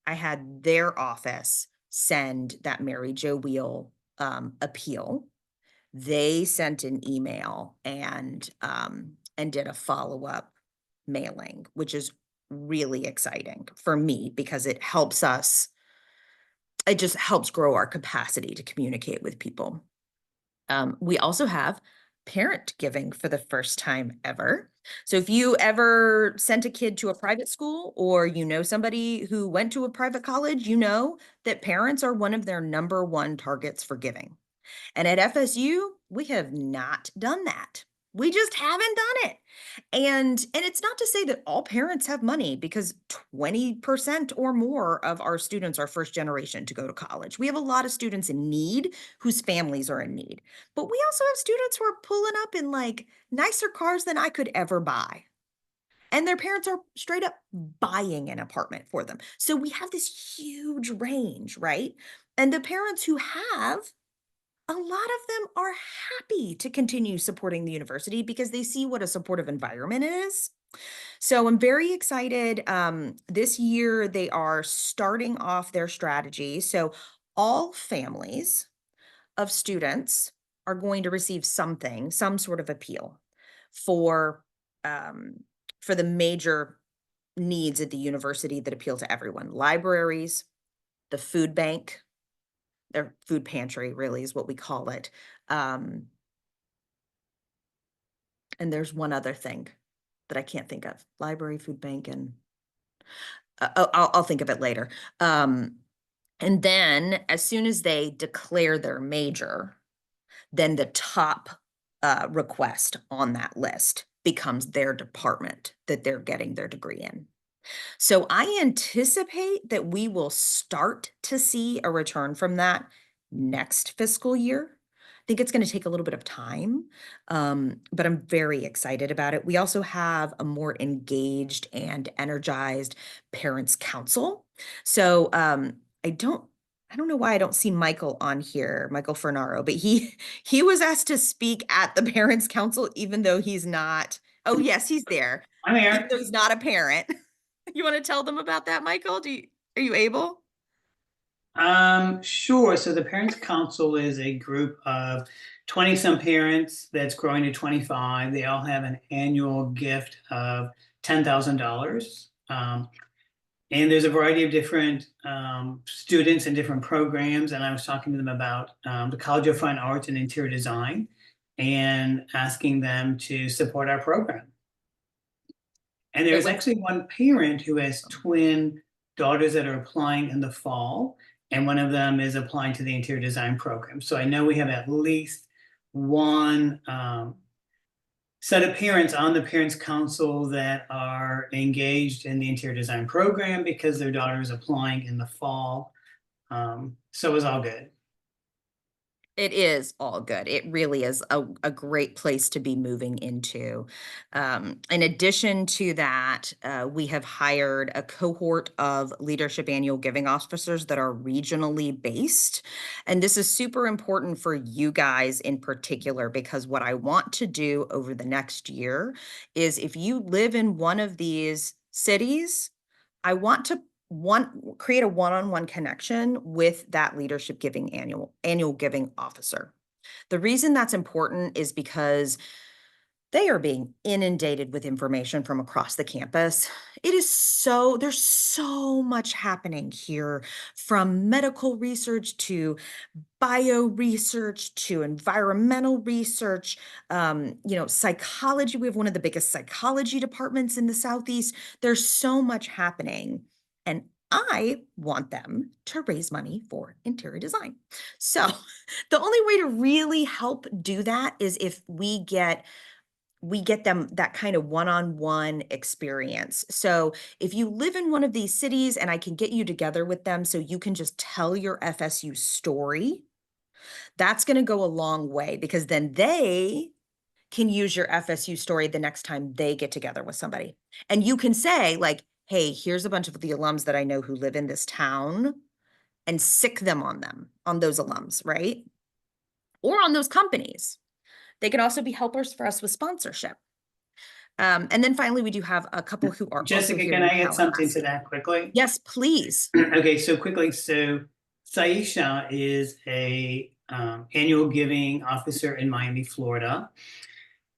I had their office send that Mary Jo Wheel appeal. They sent an email and did a follow-up mailing, which is really exciting for me because it just helps grow our capacity to communicate with people. We also have parent giving for the first time ever. So if you ever sent a kid to a private school or somebody who went to a private college, that parents are one of their number 1 targets for giving. And at FSU, we have not done that. We just haven't done it. And it's not to say that all parents have money, because 20% or more of our students are first generation to go to college. We have a lot of students in need whose families are in need. But we also have students who are pulling up in like nicer cars than I could ever buy. And their parents are straight up buying an apartment for them. So we have this huge range, right? And the parents who have, a lot of them are happy to continue supporting the university because they see what a supportive environment is. So I'm very excited. This year, they are starting off their strategy. So all families of students are going to receive some sort of appeal for the major needs at the university that appeal to everyone: libraries, the food bank, their food pantry really is what we call it. And there's one other thing that I can't think of, library, food bank, and I'll think of it later. And then as soon as they declare their major, then the top request on that list becomes their department that they're getting their degree in. So I anticipate that we will start to see a return from that next fiscal year. I think it's going to take a little bit of time, but I'm very excited about it. We also have a more engaged and energized parents council. So I don't know why I don't see Michael on here, Michael Fernaro, but he was asked to speak at the parents council, even though he's not. Oh yes, he's there. I'm Even here. though he's not a parent. You want to tell them about that, Michael? Are you able? Sure. So the Parents Council is a group of 20 some parents that's growing to 25. They all have an annual gift of $10,000. And there's a variety of different students and different programs. And I was talking to them about the College of Fine Arts and Interior Design and asking them to support our program. And there's actually one parent who has twin daughters that are applying in the fall, and one of them is applying to the interior design program. So I know we have at least one set of parents on the Parents Council that are engaged in the interior design program because their daughter is applying in the fall. So it's all good. It is all good. It really is a great place to be moving into. In addition to that, we have hired a cohort of leadership annual giving officers that are regionally based. And this is super important for you guys in particular, because what I want to do over the next year is if you live in one of these cities, I want to create a one-on-one connection with that leadership giving annual giving officer. The reason that's important is because they are being inundated with information from across the campus. There's so much happening here, from medical research to bio research to environmental research, psychology. We have one of the biggest psychology departments in the Southeast. There's so much happening. And I want them to raise money for interior design. So the only way to really help do that is if we get them that kind of one-on-one experience. So if you live in one of these cities and I can get you together with them so you can just tell your FSU story, that's going to go a long way, because then they can use your FSU story the next time they get together with somebody. And you can say like, hey, here's a bunch of the alums that I know who live in this town, and sick them on those alums, right? Or on those companies. They can also be helpers for us with sponsorship. And then finally, we do have a couple who are Jessica, also here can in I add something to Tallahassee. that quickly? Yes, please. Okay, so quickly, so Saisha is a annual giving officer in Miami, Florida.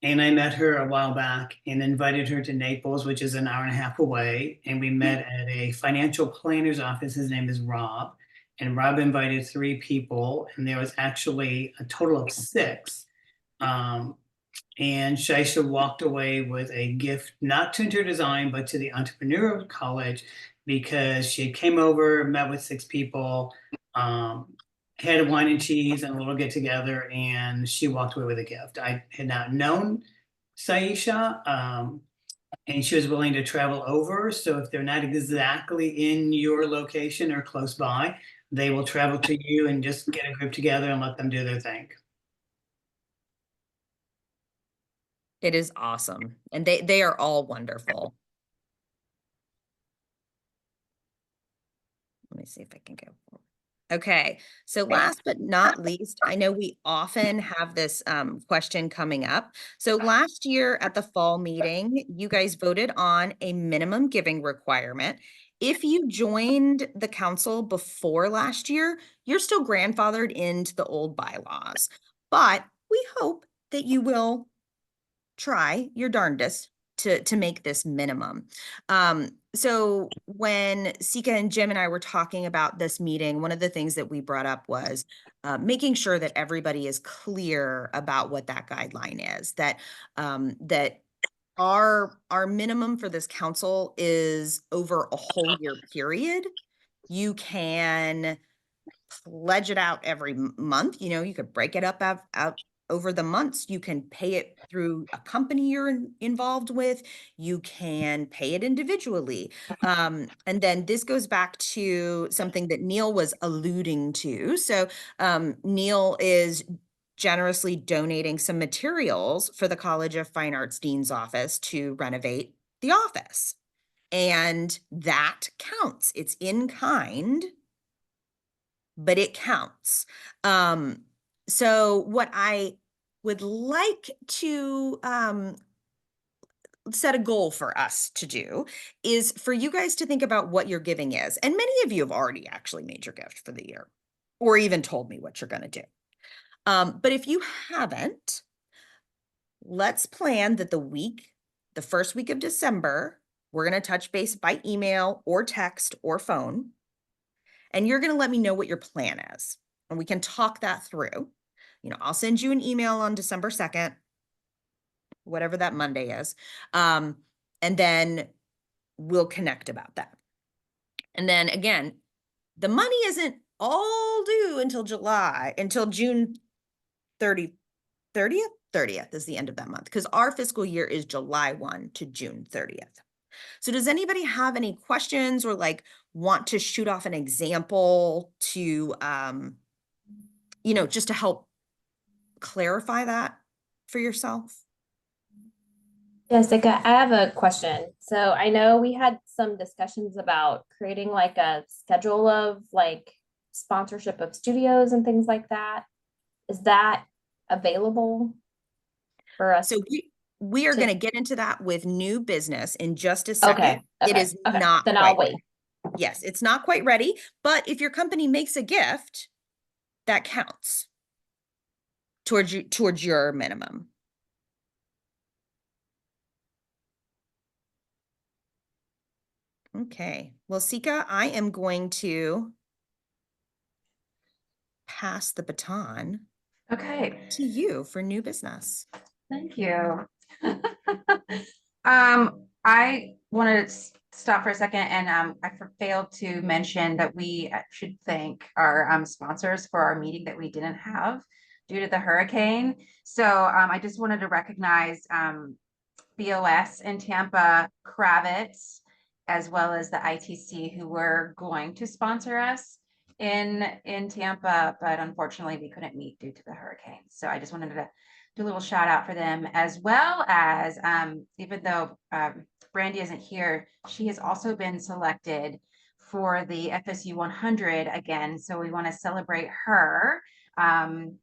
And I met her a while back and invited her to Naples, which is an hour and a half away. And we met at a financial planner's office. His name is Rob. And Rob invited 3 people, and there was actually a total of 6. And Shaisha walked away with a gift, not to interior design, but to the entrepreneurial college, because she came over, met with 6 people, had a wine and cheese and a little get together, and she walked away with a gift. I had not known Saisha, and she was willing to travel over. So if they're not exactly in your location or close by, they will travel to you and just get a group together and let them do their thing. It is awesome. And they are all wonderful. Let me see if I can go forward. Okay, so last but not least, I know we often have this question coming up. So last year at the fall meeting, you guys voted on a minimum giving requirement. If you joined the council before last year, you're still grandfathered into the old bylaws, but we hope that you will try your darndest to make this minimum. so when Sika and Jim and I were talking about this meeting, one of the things that we brought up was making sure that everybody is clear about what that guideline is, that that our minimum for this council is over a whole year period. You can pledge it out every month. You know, you could break it up out over the months. You can pay it through a company you're involved with. You can pay it individually. And then this goes back to something that Neil was alluding to. So Neil is generously donating some materials for the College of Fine Arts Dean's office to renovate the office. And that counts. It's in kind, but it counts. So what I would like to set a goal for us to do is for you guys to think about what your giving is. And many of you have already actually made your gift for the year or even told me what you're going to do. But if you haven't, let's plan that the first week of December, we're going to touch base by email or text or phone. And you're going to let me know what your plan is. And we can talk that through. You know, I'll send you an email on December 2nd, whatever that Monday is. And then we'll connect about that. And then again, the money isn't all due until June 30th is the end of that month, because our fiscal year is July 1 to June 30th. So does anybody have any questions or like want to shoot off an example to, you know, just to help clarify that for yourself? Jessica, I have a question. So I know we had some discussions about creating like a schedule of like sponsorship of studios and things like that. Is that available for us? So we are to- going to get into that with new business in just a second. Okay. It is okay. not Then quite I'll wait. ready. Yes, it's not quite ready, but if your company makes a gift, that counts towards your minimum. Okay. Well, Sika, I am going to pass the baton Okay. to you for new business. Thank you. I wanted to stop for a second and I failed to mention that we should thank our sponsors for our meeting that we didn't have due to the hurricane. So I just wanted to recognize BOS in Tampa, Kravitz, as well as the ITC who were going to sponsor us in Tampa, but unfortunately we couldn't meet due to the hurricane. So I just wanted to do a little shout out for them, as well as even though Brandy isn't here, she has also been selected for the FSU 100 again. So we want to celebrate her and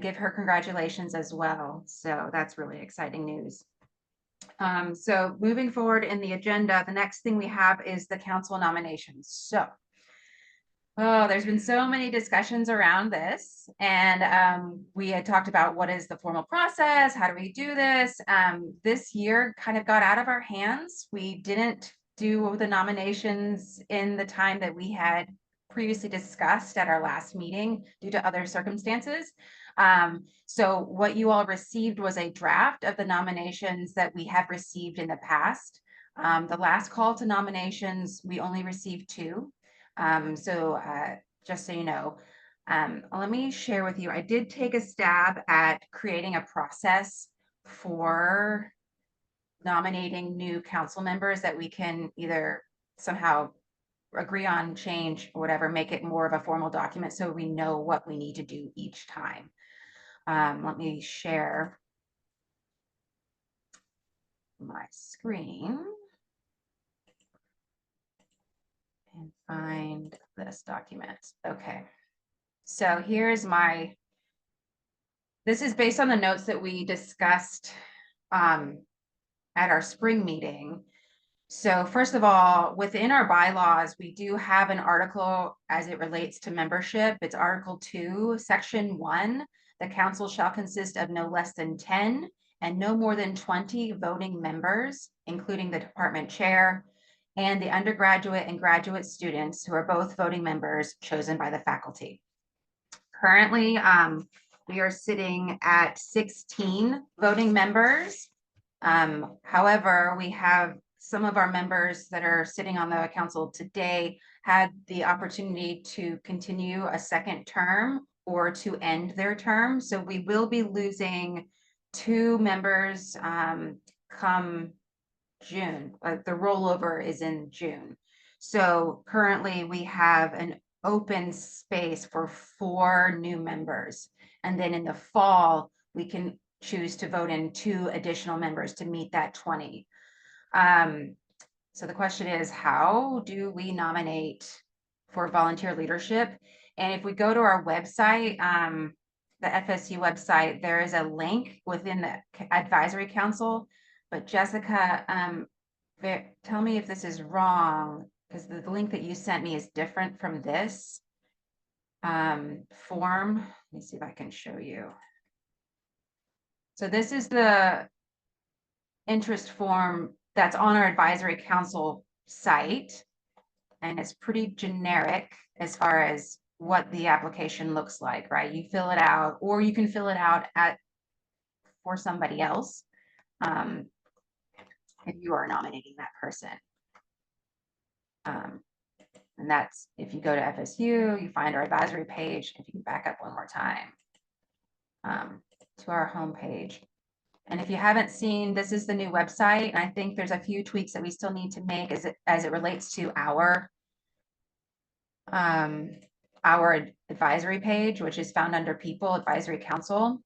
give her congratulations as well. So that's really exciting news. So moving forward in the agenda, the next thing we have is the council nominations. So there's been so many discussions around this, and we had talked about what is the formal process, how do we do this? This year kind of got out of our hands. We didn't do the nominations in the time that we had previously discussed at our last meeting due to other circumstances. So what you all received was a draft of the nominations that we have received in the past. The last call to nominations, we only received 2. So just so you know, let me share with you, I did take a stab at creating a process for nominating new council members that we can either somehow agree on, change, or whatever, make it more of a formal document so we know what we need to do each time. Let me share my screen and find this document. Okay, so here's this is based on the notes that we discussed at our spring meeting. So first of all, within our bylaws, we do have an article as it relates to membership. It's Article 2, Section 1. The council shall consist of no less than 10 and no more than 20 voting members, including the department chair, and the undergraduate and graduate students who are both voting members chosen by the faculty. Currently, we are sitting at 16 voting members. However, we have some of our members that are sitting on the council today had the opportunity to continue a second term or to end their term. So we will be losing 2 members come June. The rollover is in June. So currently we have an open space for 4 new members. And then in the fall, we can choose to vote in 2 additional members to meet that 20. So the question is, how do we nominate for volunteer leadership? And if we go to our website, the FSU website, there is a link within the advisory council. But Jessica, tell me if this is wrong, because the link that you sent me is different from this form. Let me see if I can show you. So this is the interest form that's on our advisory council site, and it's pretty generic as far as what the application looks like, right? You fill it out, or you can fill it out for somebody else if you are nominating that person. And that's, if you go to FSU, you find our advisory page. If you can back up one more time to our homepage. And if you haven't seen, this is the new website. And I think there's a few tweaks that we still need to make as it relates to our advisory page, which is found under People Advisory Council.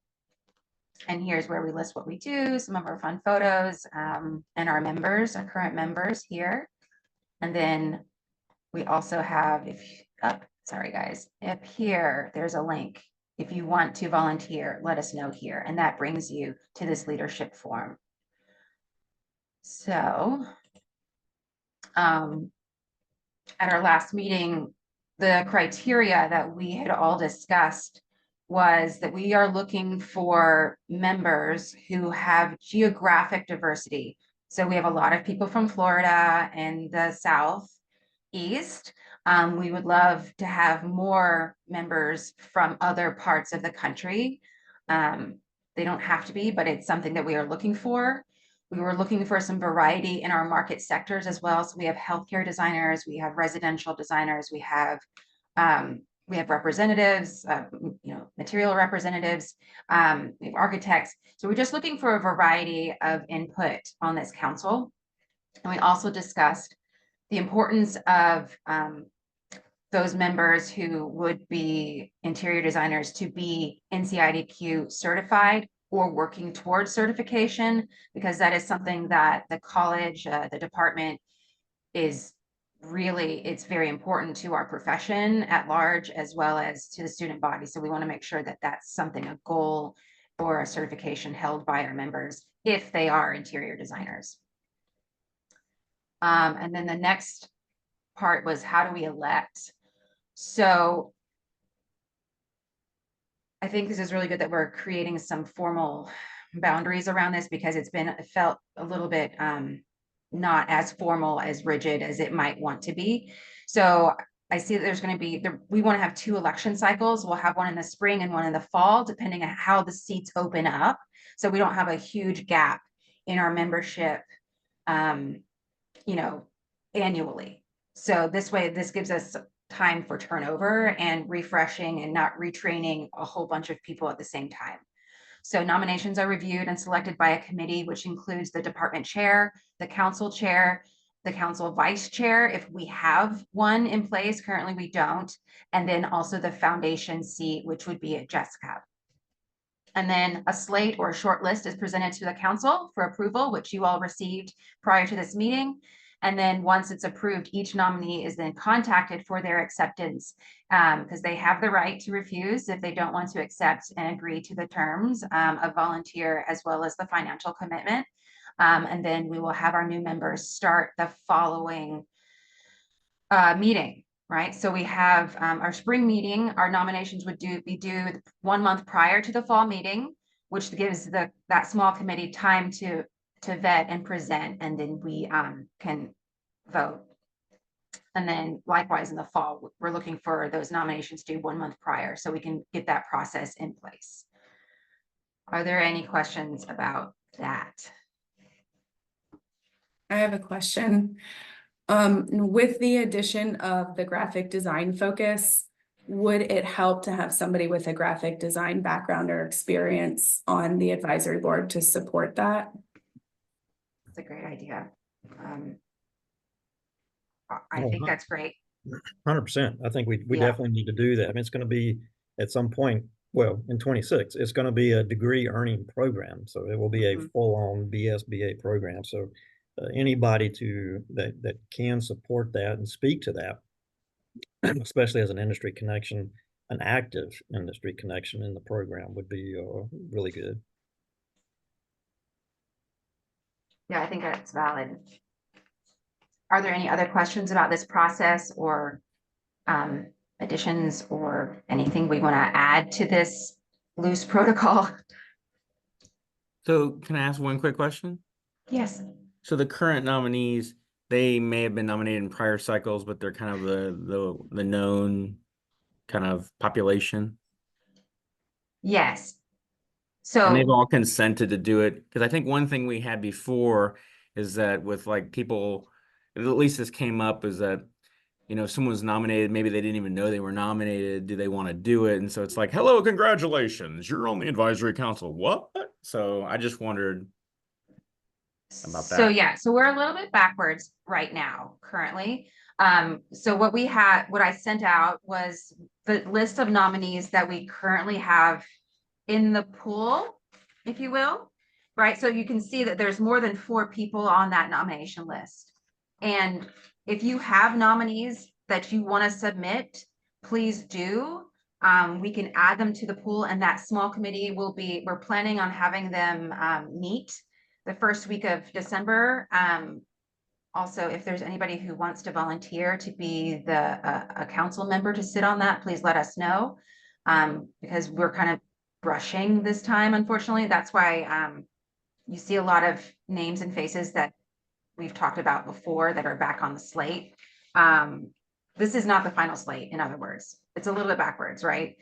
And here's where we list what we do, some of our fun photos, and our members, our current members here. And then we also have, sorry guys, up here, there's a link. If you want to volunteer, let us know here. And that brings you to this leadership form. So at our last meeting, the criteria that we had all discussed was that we are looking for members who have geographic diversity. So we have a lot of people from Florida and the Southeast. We would love to have more members from other parts of the country. They don't have to be, but it's something that we are looking for. We were looking for some variety in our market sectors as well. So we have healthcare designers, we have residential designers, we have representatives, material representatives, we have architects. So we're just looking for a variety of input on this council. And we also discussed the importance of those members who would be interior designers to be NCIDQ certified or working towards certification, because that is something that the college, the department is really, it's very important to our profession at large, as well as to the student body. So we want to make sure that that's something, a goal or a certification held by our members if they are interior designers. And then the next part was, how do we elect? So I think this is really good that we're creating some formal boundaries around this, because it felt a little bit not as formal, as rigid as it might want to be. So I see that there's going to be, we want to have 2 election cycles. We'll have one in the spring and one in the fall, depending on how the seats open up. So we don't have a huge gap in our membership, annually. So this way, this gives us time for turnover and refreshing and not retraining a whole bunch of people at the same time. So nominations are reviewed and selected by a committee, which includes the department chair, the council vice chair, if we have one in place. Currently we don't. And then also the foundation seat, which would be at Jessica. And then a slate or a short list is presented to the council for approval, which you all received prior to this meeting. And then once it's approved, each nominee is then contacted for their acceptance, because they have the right to refuse if they don't want to accept and agree to the terms of volunteer, as well as the financial commitment. And then we will have our new members start the following meeting, right? So we have our spring meeting. Our nominations would be due 1 month prior to the fall meeting, which gives that small committee time to vet and present, and then we can vote. And then likewise in the fall, we're looking for those nominations due 1 month prior so we can get that process in place. Are there any questions about that? I have a question. With the addition of the graphic design focus, would it help to have somebody with a graphic design background or experience on the advisory board to support that? That's a great idea. I think that's great. 100%. I think we Yeah. definitely need to do that. I mean, it's going to be at some point, well, in 26, it's going to be a degree earning program. So it will be a Mhm. full-on BSBA program. So anybody that can support that and speak to that, especially as an industry connection, an active industry connection in the program would be really good. Yeah, I think that's valid. Are there any other questions about this process or additions or anything we want to add to this loose protocol? So can I ask one quick question? Yes. So the current nominees, they may have been nominated in prior cycles, but they're kind of the known kind of population. Yes. And they've So all consented to do it. Because I think one thing we had before is that with like people, at least this came up, is that, you know, if someone's nominated, maybe they didn't even know they were nominated. Do they want to do it? And so it's like, hello, congratulations, you're on the advisory council. What? So I just wondered about So that. yeah, so we're a little bit backwards right now, currently. So what I sent out was the list of nominees that we currently have in the pool, if you will, right? So you can see that there's more than 4 people on that nomination list. And if you have nominees that you want to submit, please do. We can add them to the pool, and that small committee we're planning on having them meet the first week of December. Also, if there's anybody who wants to volunteer to be a council member to sit on that, please let us know. Because we're kind of brushing this time, unfortunately. That's why you see a lot of names and faces that we've talked about before that are back on the slate. This is not the final slate, in other words. It's a little bit backwards, right?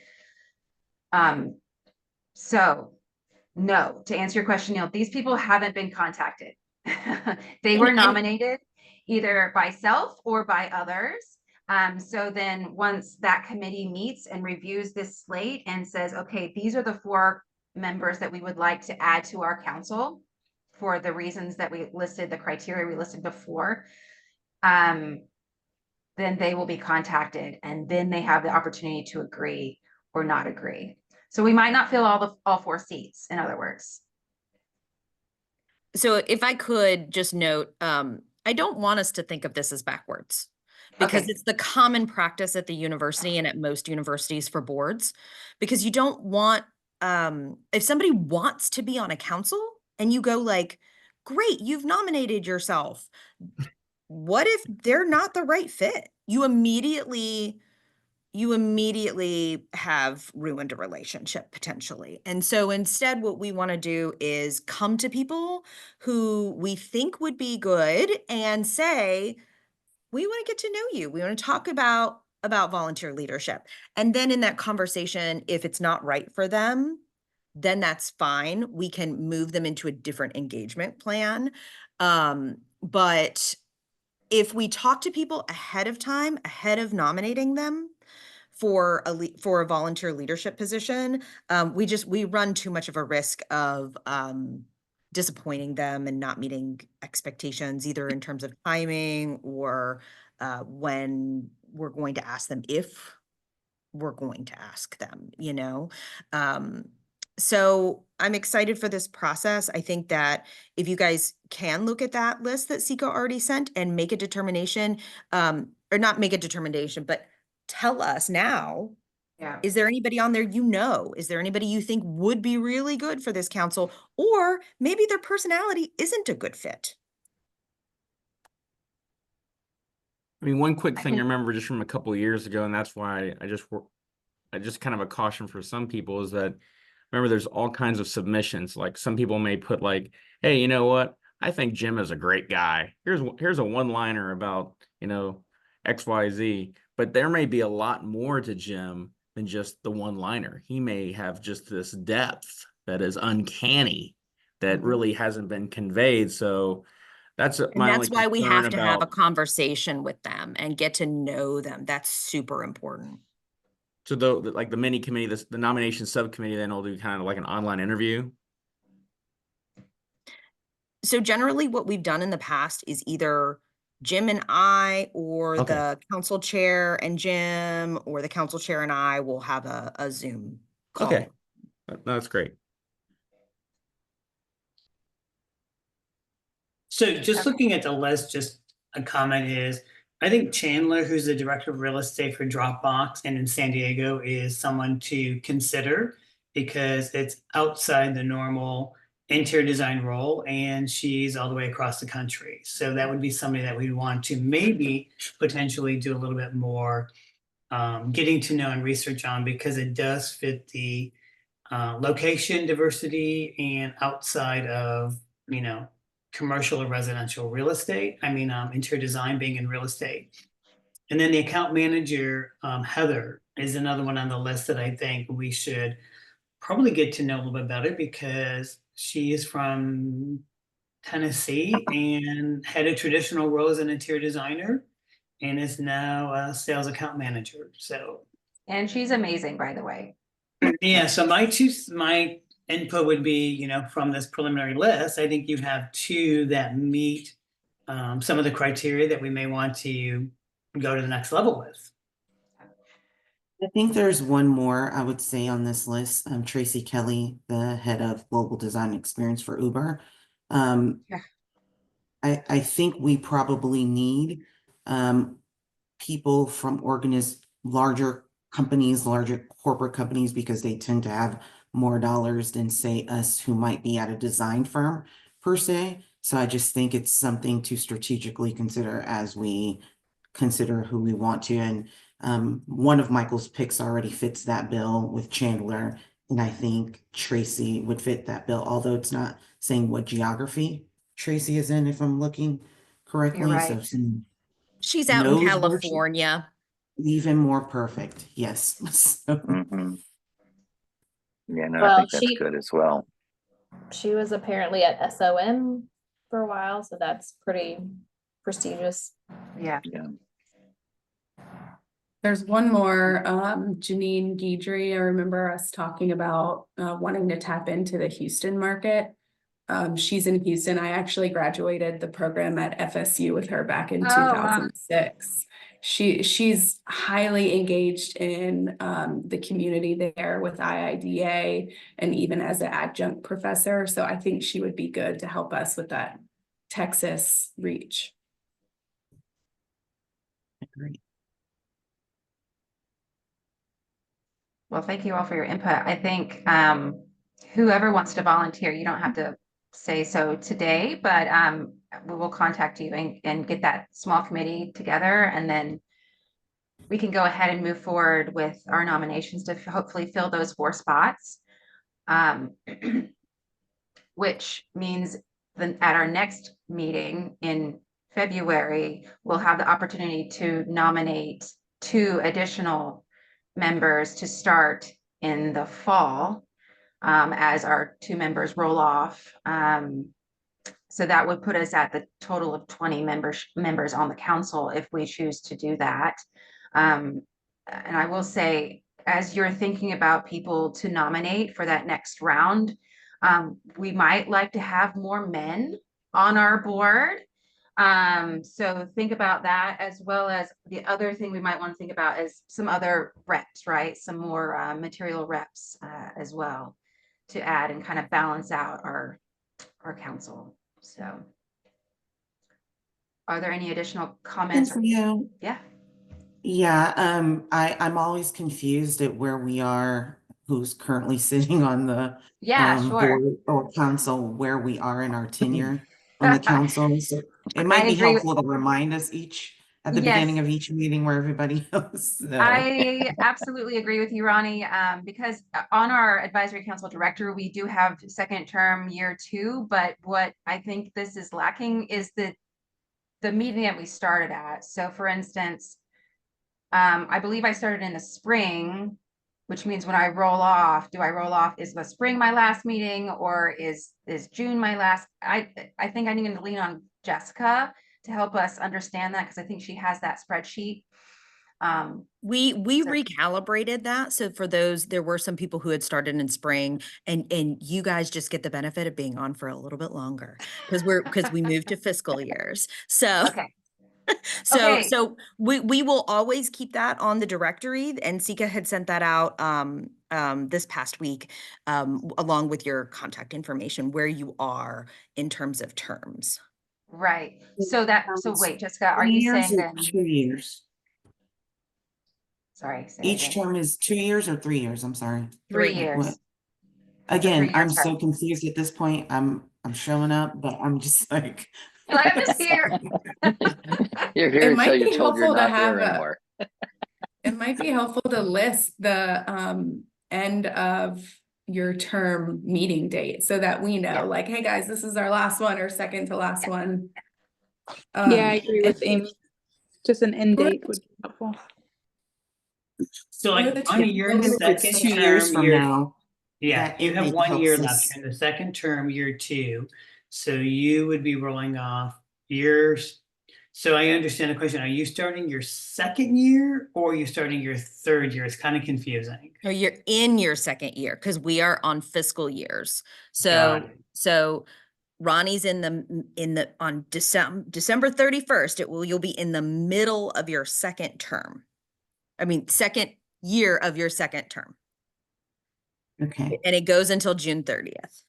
So no, to answer your question, Neil, these people haven't been contacted. They were nominated either by self or by others. So then once that committee meets and reviews this slate and says, okay, these are the 4 members that we would like to add to our council for the reasons that we listed, the criteria we listed before, then they will be contacted, and then they have the opportunity to agree or not agree. So we might not fill all 4 seats, in other words. So if I could just note, I don't want us to think of this as backwards, because Okay. it's the common practice at the university and at most universities for boards, because you don't want, if somebody wants to be on a council and you go like, great, you've nominated yourself. What if they're not the right fit? You immediately have ruined a relationship potentially. And so instead, what we want to do is come to people who we think would be good and say, we want to get to know you. We want to talk about volunteer leadership. And then in that conversation, if it's not right for them, then that's fine. We can move them into a different engagement plan. But if we talk to people ahead of time, ahead of nominating them for a volunteer leadership position, we run too much of a risk of disappointing them and not meeting expectations, either in terms of timing or when we're going to ask them, if we're going to ask them, you know? So I'm excited for this process. I think that if you guys can look at that list that Sika already sent and make a determination, or not make a determination, but tell us now, Yeah. is there anybody on there you know? Is there anybody you think would be really good for this council? Or maybe their personality isn't a good fit. I mean, one quick I thing I can- remember just from a couple of years ago, and that's why I just kind of a caution for some people is that, remember, there's all kinds of submissions. Like some people may put like, hey, you know what? I think Jim is a great guy. Here's a one-liner about, XYZ, but there may be a lot more to Jim than just the one-liner. He may have just this depth that is uncanny that really hasn't been conveyed. So that's And my only that's why we concern have to have a about. conversation with them and get to know them. That's super important. So like the mini committee, the nomination subcommittee, then will do kind of like an online interview. So generally what we've done in the past is either Jim and I, or Okay. the council chair and Jim, or the council chair and I will have a Zoom call. Okay, that's great. So just looking at the list, just a comment is, I think Chandler, who's the director of real estate for Dropbox and in San Diego, is someone to consider because it's outside the normal interior design role and she's all the way across the country. So that would be somebody that we want to maybe potentially do a little bit more getting to know and research on, because it does fit the location diversity and outside of, commercial or residential real estate. I mean, interior design being in real estate. And then the account manager, Heather, is another one on the list that I think we should probably get to know a little bit better, because she is from Tennessee and had a traditional role as an interior designer and is now a sales account manager. So, And she's amazing, by the way. yeah, so my input would be, from this preliminary list, I think you have two that meet some of the criteria that we may want to go to the next level with. I think there's one more I would say on this list. Tracy Kelly, the head of global design experience for Uber. Yeah. I think we probably need people from larger companies, larger corporate companies, because they tend to have more dollars than, say, us who might be at a design firm per se. So I just think it's something to strategically consider as we consider who we want to. And one of Michael's picks already fits that bill with Chandler. And I think Tracy would fit that bill, although it's not saying what geography Tracy is in, if I'm looking correctly. You're right. So some She's out in knows where she- California. even more perfect. Yes. So, Mhm. Yeah, no, I Well, think that's good as well. She was apparently at SOM for a while, so that's pretty prestigious. Yeah. Yeah. There's one more, Janine Guidry. I remember us talking about wanting to tap into the Houston market. She's in Houston. I actually graduated the program at FSU with her back in Oh, wow. 2006. She's highly engaged in the community there with IIDA and even as an adjunct professor. So I think she would be good to help us with that Texas reach. great. Well, thank you all for your input. I think whoever wants to volunteer, you don't have to say so today, but we will contact you and get that small committee together, and then we can go ahead and move forward with our nominations to hopefully fill those 4 spots. Which means then at our next meeting in February, we'll have the opportunity to nominate 2 additional members to start in the fall, as our 2 members roll off. So that would put us at the total of 20 members on the council if we choose to do that. And I will say, as you're thinking about people to nominate for that next round, we might like to have more men on our board. So think about that, as well as the other thing we might want to think about is some other reps, right? Some more material reps as well to add and kind of balance out our council. So are there any additional comments? Yeah. Yeah. Yeah, I'm always confused at where we are, who's currently sitting on the Yeah, sure. board or council, where we are in our tenure on the council. So it might I be agree. helpful to remind us each at the beginning Yes. of each meeting where everybody knows. So. I absolutely agree with you, Ronnie, because on our advisory council director, we do have second term year 2, but what I think this is lacking is the meeting that we started at. So for instance, I believe I started in the spring, which means when I roll off, do I roll off? Is the spring my last meeting, or is June my last? I think I need to lean on Jessica to help us understand that, because I think she has that spreadsheet. We So- recalibrated that. So for those, there were some people who had started in spring, and you guys just get the benefit of being on for a little bit longer because we moved to fiscal years. So Okay. so Okay. we will always keep that on the directory, and Sika had sent that out this past week along with your contact information where you are in terms of terms. Right. So wait, Jessica, are 3 you years saying or then? 2 years? Sorry, say Each again. term is 2 years or 3 years? I'm sorry. 3 Like years. what? It's a Again, 3-year I'm so term. confused at this point. I'm showing up, but I'm just like. You're like, I'm just here. You're here It until might you're be told you're helpful to not here have anymore. it might be helpful to list the end of your term meeting date so that we know, Yeah. like, hey guys, this is our last one or second to last Yeah. one. Yeah, I agree with and- Amy. Just an end Or- date would be helpful. So Or like, the Ronnie, you're in the Even if it's second 2 years term, from you're, now, yeah, that you it have may 1 help year us. left. You're in the second term, year 2. So you would be rolling off years. So I understand the question. Are you starting your second year or are you starting your third year? It's kind of confusing. Or you're in your second year because we are on fiscal years. Got it. So Ronnie's on December 31st. You'll be in the middle of your second term. I mean, second year of your second term. Okay. And it goes until June 30th.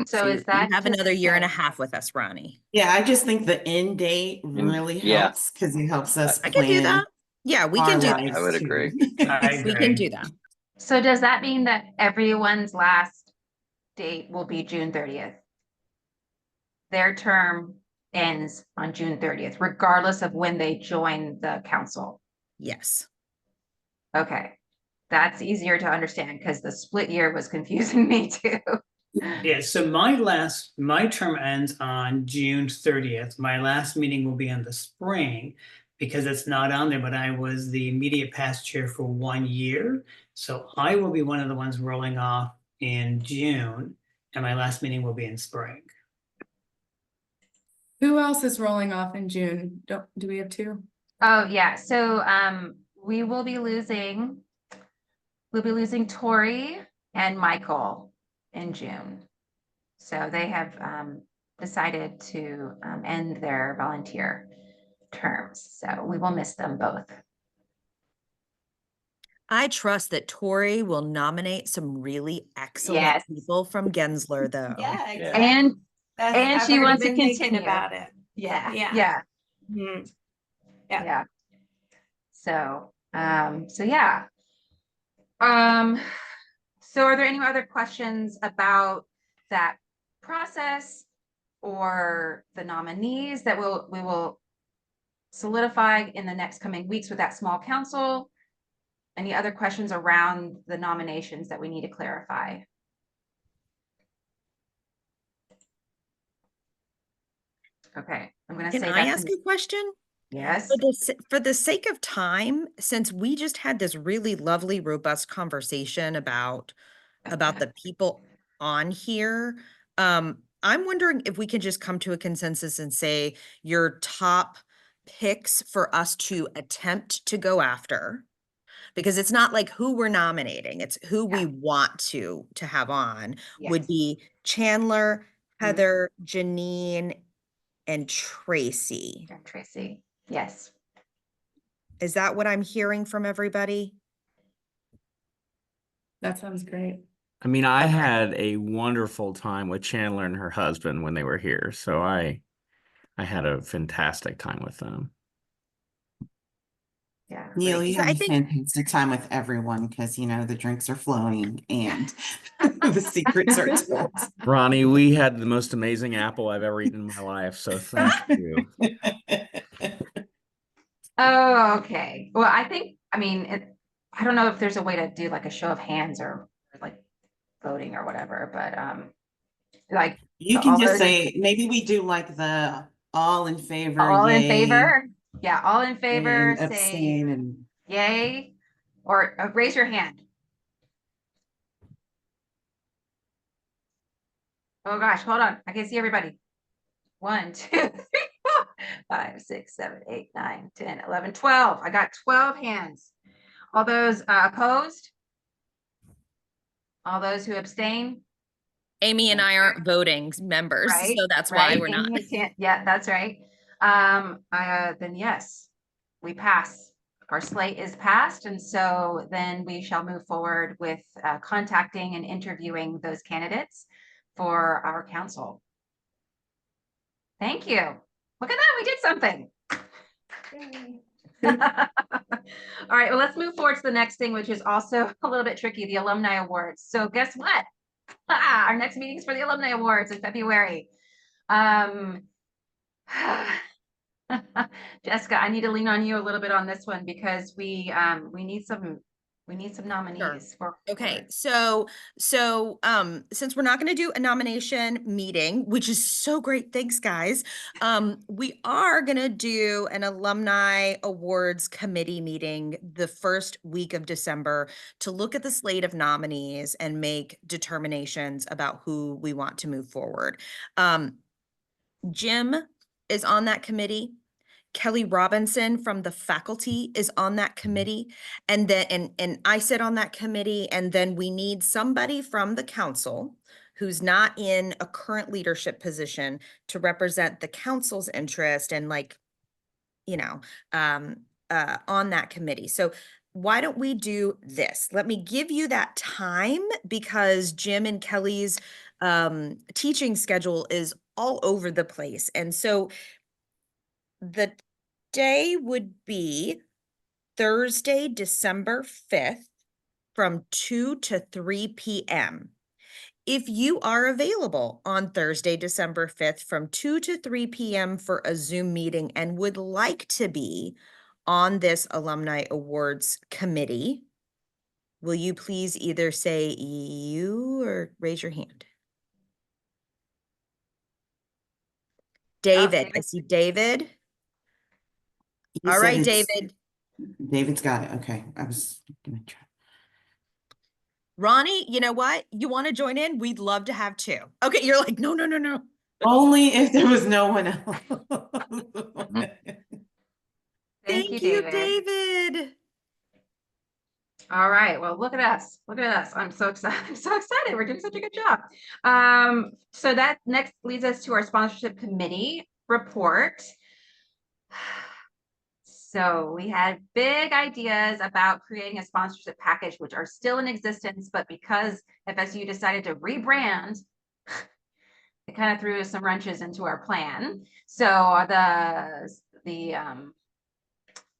So is you that have just another year and a okay? half with us, Ronnie. Yeah, I just think the end date really yeah. helps because it helps us I can do plan that. Yeah, we our can do Yeah, that. lives I would too. agree. I We agree. can do that. So does that mean that everyone's last date will be June 30th? Their term ends on June 30th, regardless of when they join the council. Yes. Okay. That's easier to understand because the split year was confusing me too. Yeah, so my term ends on June 30th. My last meeting will be in the spring because it's not on there, but I was the immediate past chair for 1 year. So I will be one of the ones rolling off in June and my last meeting will be in spring. Who else is rolling off in June? Do we have 2? Oh, yeah. So we'll be losing Tori and Michael in June. So they have decided to end their volunteer terms. So we will miss them both. I trust that Tori will nominate some really excellent Yes. people from Gensler, though. Yeah, Yeah. exactly. And I've she already wants to been thinking continue. about it. Yeah. Yeah. Yeah. Mhm. Yeah. Yeah. So yeah. So are there any other questions about that process or the nominees that we will solidify in the next coming weeks with that small council? Any other questions around the nominations that we need to clarify? Okay, I'm going to Can say I that's ask a question? yes. For the sake of time, since we just had this really lovely, robust conversation about the people on here, I'm wondering if we can just come to a consensus and say your top picks for us to attempt to go after, because it's not like who we're nominating, it's who we want to have on, would Yes. be Chandler, Mhm. Heather, Janine, and Tracy. And Tracy. Yes. Is that what I'm hearing from everybody? That sounds great. I mean, I Okay. had a wonderful time with Chandler and her husband when they were here. So I had a fantastic time with them. Yeah. Neil, great. you So have I a think- fantastic time with everyone because the drinks are flowing and the secrets are told. Ronnie, we had the most amazing apple I've ever eaten in my life. So thank you. Oh, okay. Well, I mean, I don't know if there's a way to do like a show of hands or like voting or whatever, but like You so can all just those say, maybe we do like the all in favor, all in yay, favor. Yeah, all in favor, and say abstain, and yay, or raise your hand. Oh gosh, hold on. I can see everybody. 1, 2, 3, 4, 5, 6, 7, 8, 9, 10, 11, 12. I got 12 hands. All those opposed? All those who abstain? Amy and I aren't voting members, Right, so that's why right. we're not. Yeah, that's right. Then yes, we pass. Our slate is passed, and so then we shall move forward with contacting and interviewing those candidates for our council. Thank you. Look at that, we did something. All right, well, let's move forward to the next thing, which is also a little bit tricky, the alumni awards. So guess what? Our next meeting is for the alumni awards in February. Jessica, I need to lean on you a little bit on this one because we need some nominees for Okay, so since we're not going to do a nomination meeting, which is so great, thanks guys. We are going to do an alumni awards committee meeting the first week of December to look at the slate of nominees and make determinations about who we want to move forward. Jim is on that committee. Kelly Robinson from the faculty is on that committee. And then, and I sit on that committee, and then we need somebody from the council who's not in a current leadership position to represent the council's interest and like, you know, on that committee. So why don't we do this? Let me give you that time because Jim and Kelly's teaching schedule is all over the place. And so the day would be Thursday, December 5th from 2 to 3 p.m. If you are available on Thursday, December 5th from 2 to 3 p.m. for a Zoom meeting and would like to be on this Alumni Awards committee, will you please either say you or raise your hand? David, I see David. he All said right, it's- David. David's got it. Okay, I was gonna try. Ronnie, you know what? You want to join in? We'd love to have two. Okay, you're like, no, no, no, no. Only if there was no one else. Thank you, David. All right, well, look at us. Look at us. I'm so excited. I'm so excited. We're doing such a good job. So that next leads us to our sponsorship committee report. So we had big ideas about creating a sponsorship package, which are still in existence, but because FSU decided to rebrand, it kind of threw some wrenches into our plan. So the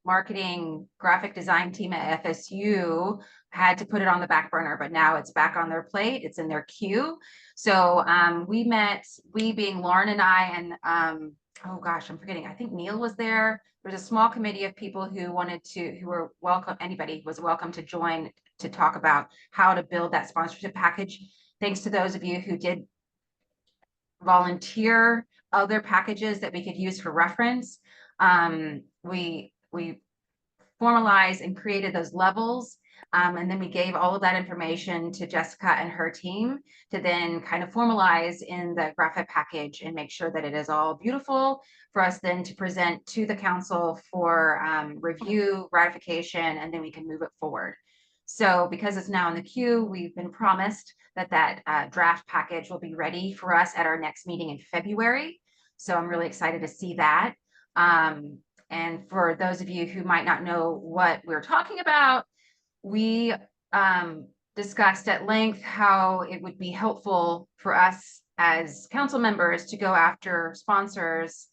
marketing graphic design team at FSU had to put it on the back burner, but now it's back on their plate. It's in their queue. So we being Lauren and I, and oh gosh, I'm forgetting. I think Neil was there. There's a small committee of people who were welcome. Anybody was welcome to join to talk about how to build that sponsorship package. Thanks to those of you who did volunteer other packages that we could use for reference. We formalized and created those levels. And then we gave all of that information to Jessica and her team to then kind of formalize in the graphic package and make sure that it is all beautiful for us then to present to the council for review, ratification, and then we can move it forward. So because it's now in the queue, we've been promised that draft package will be ready for us at our next meeting in February. So I'm really excited to see that. And for those of you who might not know what we're talking about, we discussed at length how it would be helpful for us as council members to go after sponsors,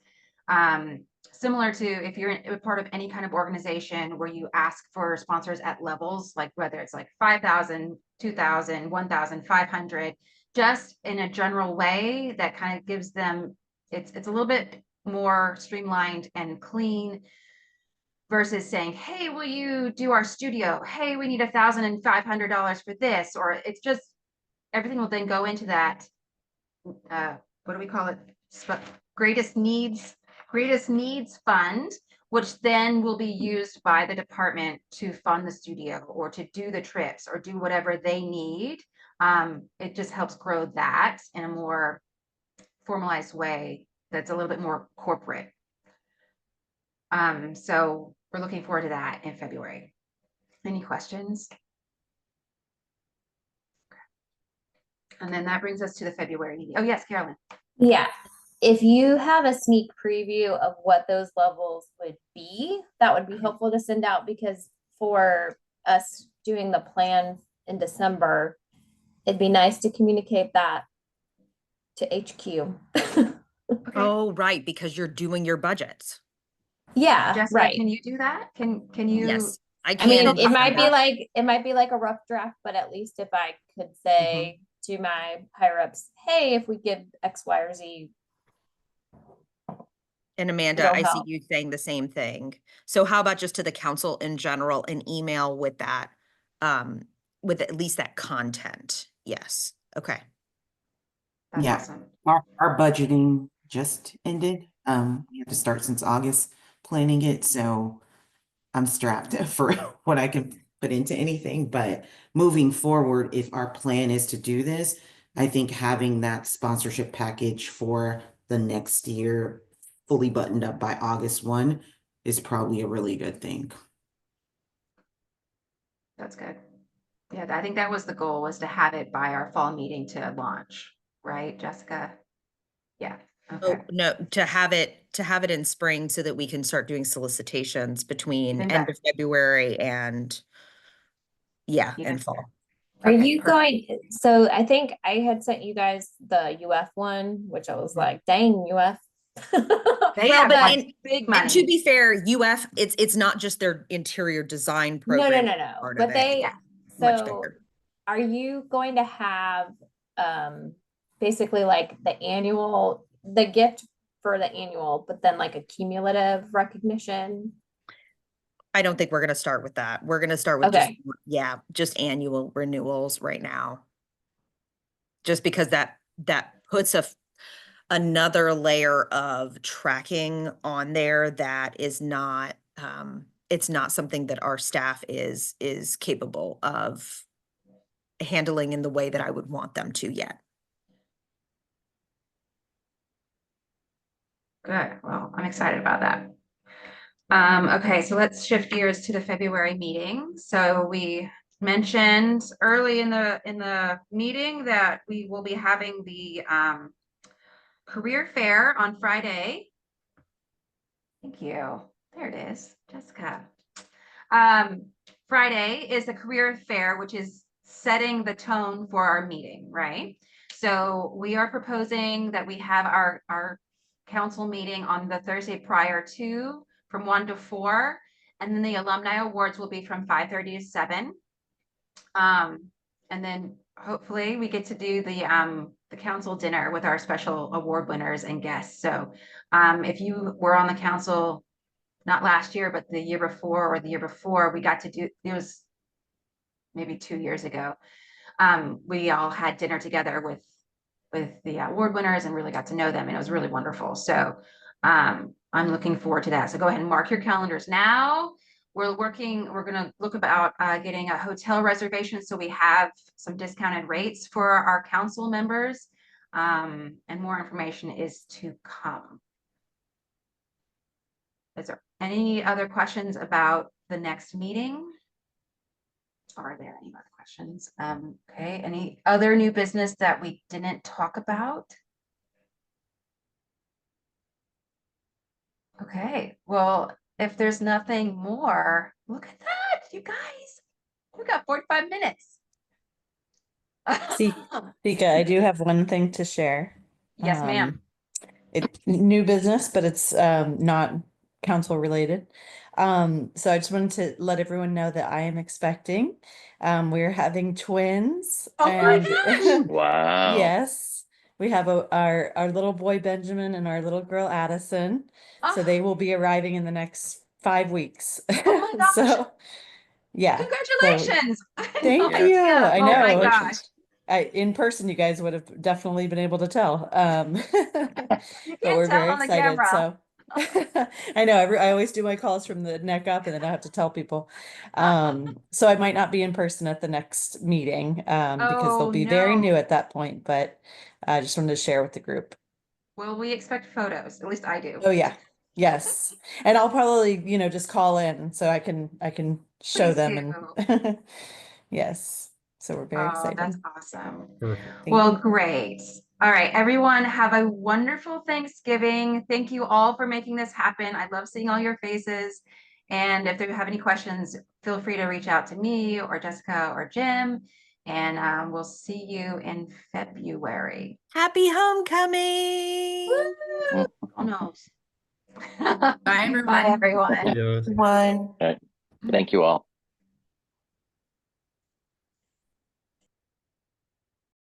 similar to if you're a part of any kind of organization where you ask for sponsors at levels, like whether it's like 5,000, 2,000, 1,500, just in a general way that kind of gives them, it's a little bit more streamlined and clean versus saying, hey, will you do our studio? Hey, we need $1,500 for this, or it's just, everything will then go into that, what do we call it? Greatest needs fund, which then will be used by the department to fund the studio or to do the trips or do whatever they need. It just helps grow that in a more formalized way that's a little bit more corporate. So we're looking forward to that in February. Any questions? And then that brings us to the February meeting. Oh, yes, Carolyn. Yeah. If you have a sneak preview of what those levels would be, that would be helpful to send out, because for us doing the plan in December, it'd be nice to communicate that to HQ. Okay. Oh, right, because you're doing your budgets. Yeah, Jessica, right. can you do that? Can you? Yes, I I can. mean, in it might be December. like a rough draft, but at least if I could say to my higher ups, hey, if we give X, Y, or Z. And Amanda, it'll I see help. you saying the same thing. So how about just to the council in general, an email with that, with at least that content? Yes. Okay. That's Yeah. awesome. Our budgeting just ended. We have to start since August planning it, so I'm strapped for what I can put into anything. But moving forward, if our plan is to do this, I think having that sponsorship package for the next year fully buttoned up by August 1 is probably a really good thing. That's good. Yeah, I think that was the goal, was to have it by our fall meeting to launch, right, Jessica? Yeah. Oh, Okay. no, to have it in spring so that we can start doing solicitations between Even end better. of February and Even and fall. Are Okay, you perfect. going? So I think I had sent you guys the UF one, which I was like, dang, UF. They Well, have but like and, big and to money. be fair, UF, it's not just their interior design No, program. no. Part of But it. they, Yeah. Much so bigger. are you going to have basically like the gift for the annual, but then like a cumulative recognition? I don't think we're gonna start with that. We're gonna start with Okay. just annual renewals right now. Just because that puts another layer of tracking on there that is not, it's not something that our staff is capable of handling in the way that I would want them to yet. Good. Well, I'm excited about that. Okay, so let's shift gears to the February meeting. So we mentioned early in the meeting that we will be having the career fair on Friday. Thank you. There it is, Jessica. Friday is the career fair, which is setting the tone for our meeting, right? So we are proposing that we have our council meeting on the Thursday prior to, from 1 to 4, and then the alumni awards will be from 5:30 to 7. And then hopefully we get to do the council dinner with our special award winners and guests. So if you were on the council, not last year, but the year before or the year before, we got to do, it was maybe 2 years ago. We all had dinner together with the award winners and really got to know them, and it was really wonderful. So I'm looking forward to that. So go ahead and mark your calendars now. We're gonna look about getting a hotel reservation so we have some discounted rates for our council members. And more information is to come. Is there any other questions about the next meeting? Are there any other questions? Okay, any other new business that we didn't talk about? Okay, well, if there's nothing more, look at that, you guys. We got 45 minutes. Sika, I do have one thing to share. Yes, ma'am. It's new business, but it's not council related. So I just wanted to let everyone know that I am expecting. We're having twins. Oh my and gosh. Wow. yes, we have our little boy Benjamin and our little girl Addison. So they will be arriving in the next 5 weeks. Oh my gosh. So, yeah. So, Congratulations. I had thank no you. idea. I Oh my know. gosh. In person, you guys would have definitely been able to tell. You But can't we're tell very on the excited. camera. So I know I always do my calls from the neck up and then I have to tell people. So I might not be in person at the next meeting because they'll Oh, be very new no. at that point, but I just wanted to share with the group. Well, we expect photos. At least I do. Oh yeah. Yes. And I'll probably, just call in so I can show Please them do. and yes. So we're very Oh, that's excited. awesome. Perfect. Thank Well, you. great. All right, everyone, have a wonderful Thanksgiving. Thank you all for making this happen. I love seeing all your faces. And if you have any questions, feel free to reach out to me or Jessica or Jim. And we'll see you in February. Happy homecoming. Woo! Almost. Bye, everyone. Bye, everyone. Yeah. One. Thank you all.